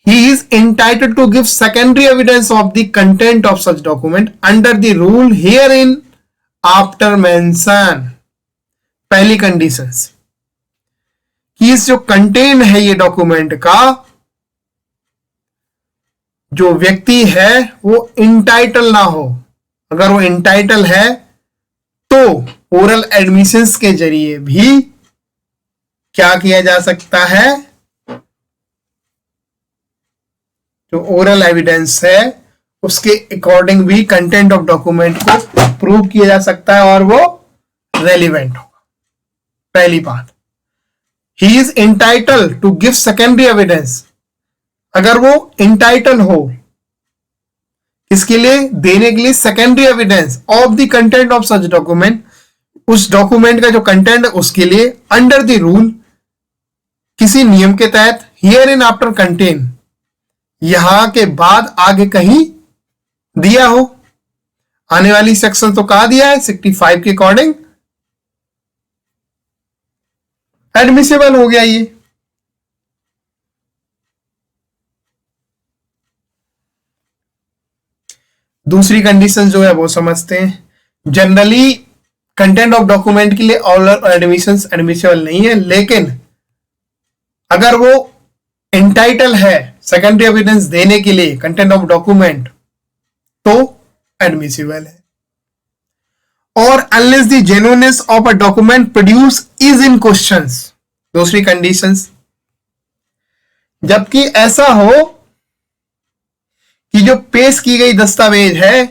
He is entitled to give secondary evidence of the content of such document under the rule herein after mention। पहली कंडीशन कि इस जो कंटेंट है ये डॉक्यूमेंट का, जो व्यक्ति है वो इंटाइटल ना हो। अगर वो इंटाइटल है तो ओरल एडमिशंस के जरिए भी क्या किया जा सकता है, जो ओरल एविडेंस है उसके अकॉर्डिंग भी कंटेंट ऑफ डॉक्यूमेंट को प्रूव किया जा सकता है और वो रेलिवेंट होगा। पहली बात, he is entitled to give secondary evidence. अगर वो इंटाइटल हो इसके लिए, देने के लिए secondary evidence of the content of such document, उस डॉक्यूमेंट का जो कंटेंट है उसके लिए, अंडर द रूल, किसी नियम के तहत, हियर इन आफ्टर कंटेन, यहां के बाद आगे कहीं दिया हो। आने वाली सेक्शन तो कहा दिया है 65 के अकॉर्डिंग, एडमिसेबल हो गया ये। दूसरी कंडीशन जो है वो समझते हैं। जनरली कंटेंट ऑफ डॉक्यूमेंट के लिए ऑल एडमिशन एडमिसेबल नहीं है, लेकिन अगर वो इंटाइटल है सेकेंडरी एविडेंस देने के लिए कंटेंट ऑफ डॉक्यूमेंट, तो एडमिसिबल है। और unless the genuineness of a document produce is in questions, दूसरी कंडीशंस, जबकि ऐसा हो कि जो पेश की गई दस्तावेज है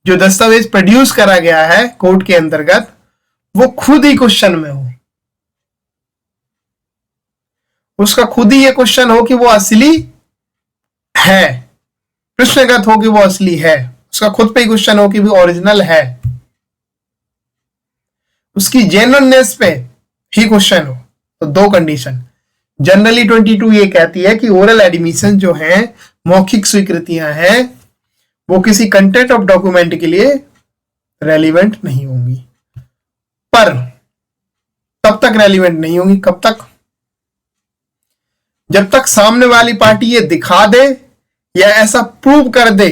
जो दस्तावेज प्रोड्यूस करा गया है कोर्ट के अंतर्गत वो खुद ही क्वेश्चन में हो, उसका खुद ही ये क्वेश्चन हो कि वो असली है, प्रश्नगत हो कि वो असली है, उसका खुद पे ही क्वेश्चन हो कि वो ओरिजिनल है, उसकी जेन्युइननेस पे ही क्वेश्चन हो। तो दो कंडीशन। जनरली 22 ये कहती है कि ओरल एडमिशन जो है, मौखिक स्वीकृतियां हैं, वो किसी कंटेंट ऑफ डॉक्यूमेंट के लिए रेलिवेंट नहीं होंगी। पर तब तक रेलिवेंट नहीं होंगी, कब तक? जब तक सामने वाली पार्टी ये दिखा दे या ऐसा प्रूव कर दे,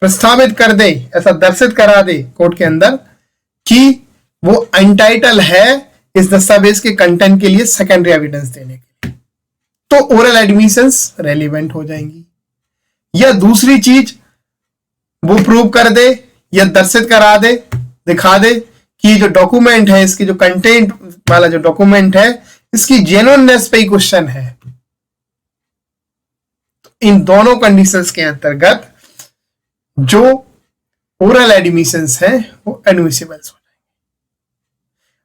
प्रस्तावित कर दे, ऐसा दर्शित करा दे कोर्ट के अंदर कि वो एंटाइटल है इस दस्तावेज के कंटेंट के लिए सेकेंडरी एविडेंस देने के लिए, तो ओरल एडमिशंस रेलिवेंट हो जाएंगी। या दूसरी चीज वो प्रूव कर दे या दर्शित करा दे, दिखा दे कि जो डॉक्यूमेंट है, इसकी जो कंटेंट वाला जो डॉक्यूमेंट है, इसकी जेन्युइननेस पे ही क्वेश्चन है। तो इन दोनों कंडीशंस के अंतर्गत जो ओरल एडमिशंस है वो एडमिसिबल्स हो जाएंगे।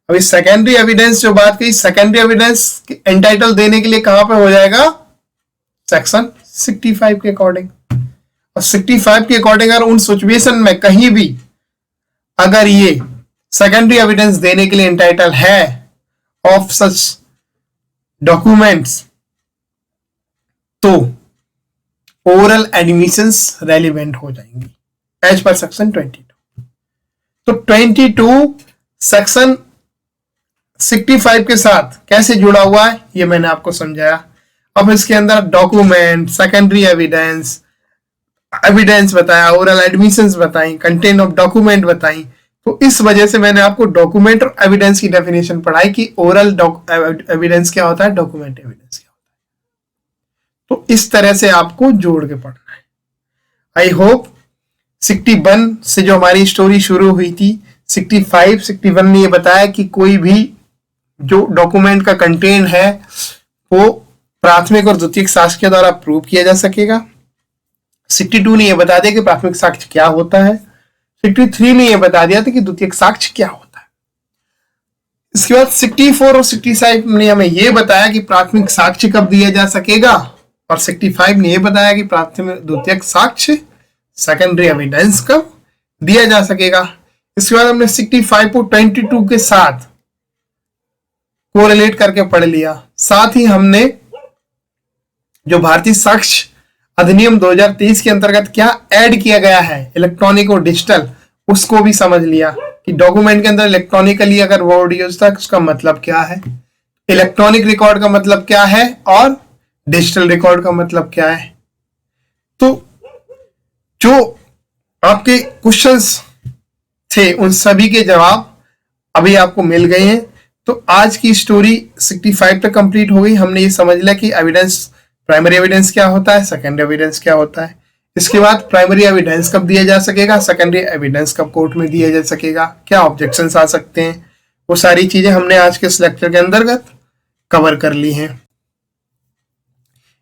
अभी सेकेंडरी एविडेंस जो बात की, सेकेंडरी एविडेंस एंटाइटल देने के लिए कहां पे हो जाएगा? सेक्शन 65 के अकॉर्डिंग। और 65 के अकॉर्डिंग अगर उन सिचुएशन में कहीं भी अगर ये सेकेंडरी एविडेंस देने के लिए एंटाइटल है ऑफ सच डॉक्यूमेंट्स, तो ओरल एडमिशंस रेलिवेंट हो जाएंगी एज पर सेक्शन 22। तो 22 सेक्शन 65 के साथ कैसे जुड़ा हुआ है ये मैंने आपको समझाया। अब इसके अंदर डॉक्यूमेंट, सेकेंडरी एविडेंस, एविडेंस बताया, ओरल एडमिशंस बताई, कंटेंट ऑफ डॉक्यूमेंट बताई। तो इस वजह से मैंने आपको डॉक्यूमेंट और एविडेंस की डेफिनेशन पढ़ाई कि ओरल एविडेंस क्या होता है, डॉक्यूमेंट एविडेंस क्या होता है। तो इस तरह से आपको जोड़ के पढ़ना है। आई होप 61 से जो हमारी स्टोरी शुरू हुई थी, 65, 61 ने ये बताया कि कोई भी जो डॉक्यूमेंट का कंटेंट है वो प्राथमिक और द्वितीयक साक्ष्य के द्वारा प्रूव किया जा सकेगा। 62 ने यह बता दिया कि प्राथमिक साक्ष्य क्या होता है। 63 ने यह बता दिया था कि द्वितीयक साक्ष्य क्या होता है। इसके बाद 64 और 65 ने हमें यह बताया कि प्राथमिक साक्ष्य कब दिया जा सकेगा, और 65 ने यह बताया कि प्राथमिक द्वितीयक साक्ष्य, सेकेंडरी एविडेंस कब दिया जा सकेगा। इसके बाद हमने 65 को 22 के साथ कोरिलेट करके पढ़ लिया। साथ ही हमने जो भारतीय साक्ष्य अधिनियम 2023 के अंतर्गत क्या ऐड किया गया है, इलेक्ट्रॉनिक और डिजिटल, उसको भी समझ लिया कि डॉक्यूमेंट के अंदर इलेक्ट्रॉनिकली अगर वर्ड यूज था उसका मतलब क्या है, इलेक्ट्रॉनिक रिकॉर्ड का मतलब क्या है और डिजिटल रिकॉर्ड का मतलब क्या है। तो जो आपके क्वेश्चंस थे उन सभी के जवाब अभी आपको मिल गए हैं। तो आज की स्टोरी 65 तक कंप्लीट हो गई। हमने ये समझ लिया कि एविडेंस, प्राइमरी एविडेंस क्या होता है, सेकेंडरी एविडेंस क्या होता है। इसके बाद प्राइमरी एविडेंस कब दिया जा सकेगा, सेकेंडरी एविडेंस कब कोर्ट में दिया जा सकेगा, क्या ऑब्जेक्शंस आ सकते हैं, वो सारी चीजें हमने आज के इस लेक्चर के अंतर्गत कवर कर ली हैं।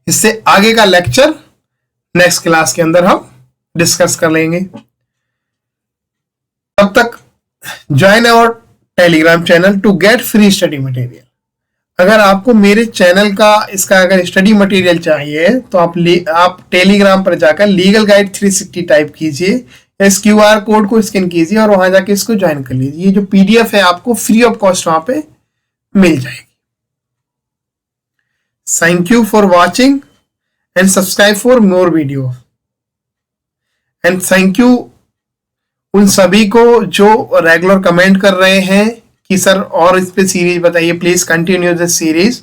इससे आगे का लेक्चर नेक्स्ट क्लास के अंदर हम डिस्कस कर लेंगे। तब तक join our Telegram channel to get free study material. अगर आपको मेरे चैनल का इसका अगर स्टडी मटेरियल चाहिए तो आप टेलीग्राम पर जाकर लीगल गाइड 360 टाइप कीजिए, इस QR कोड को स्कैन कीजिए और वहां जाके इसको ज्वाइन कर लीजिए। ये जो PDF है आपको फ्री ऑफ कॉस्ट वहां पे मिल जाएगी। Thank you for watching and subscribe for more video. And thank you उन सभी को जो रेगुलर कमेंट कर रहे हैं कि सर और इस पे सीरीज बताइए, प्लीज कंटिन्यू दिस सीरीज।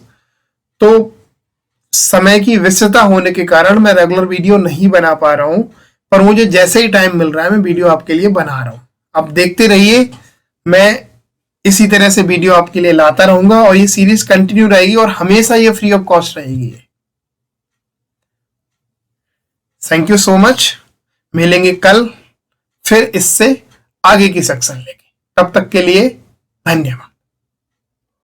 तो समय की व्यस्तता होने के कारण मैं रेगुलर वीडियो नहीं बना पा रहा हूं, पर मुझे जैसे ही टाइम मिल रहा है मैं वीडियो आपके लिए बना रहा हूं। आप देखते रहिए, मैं इसी तरह से वीडियो आपके लिए लाता रहूंगा और ये सीरीज कंटिन्यू रहेगी और हमेशा ये फ्री ऑफ कॉस्ट रहेगी। Thank you so much. मिलेंगे कल फिर इससे आगे की सेक्शन लेके। तब तक के लिए धन्यवाद।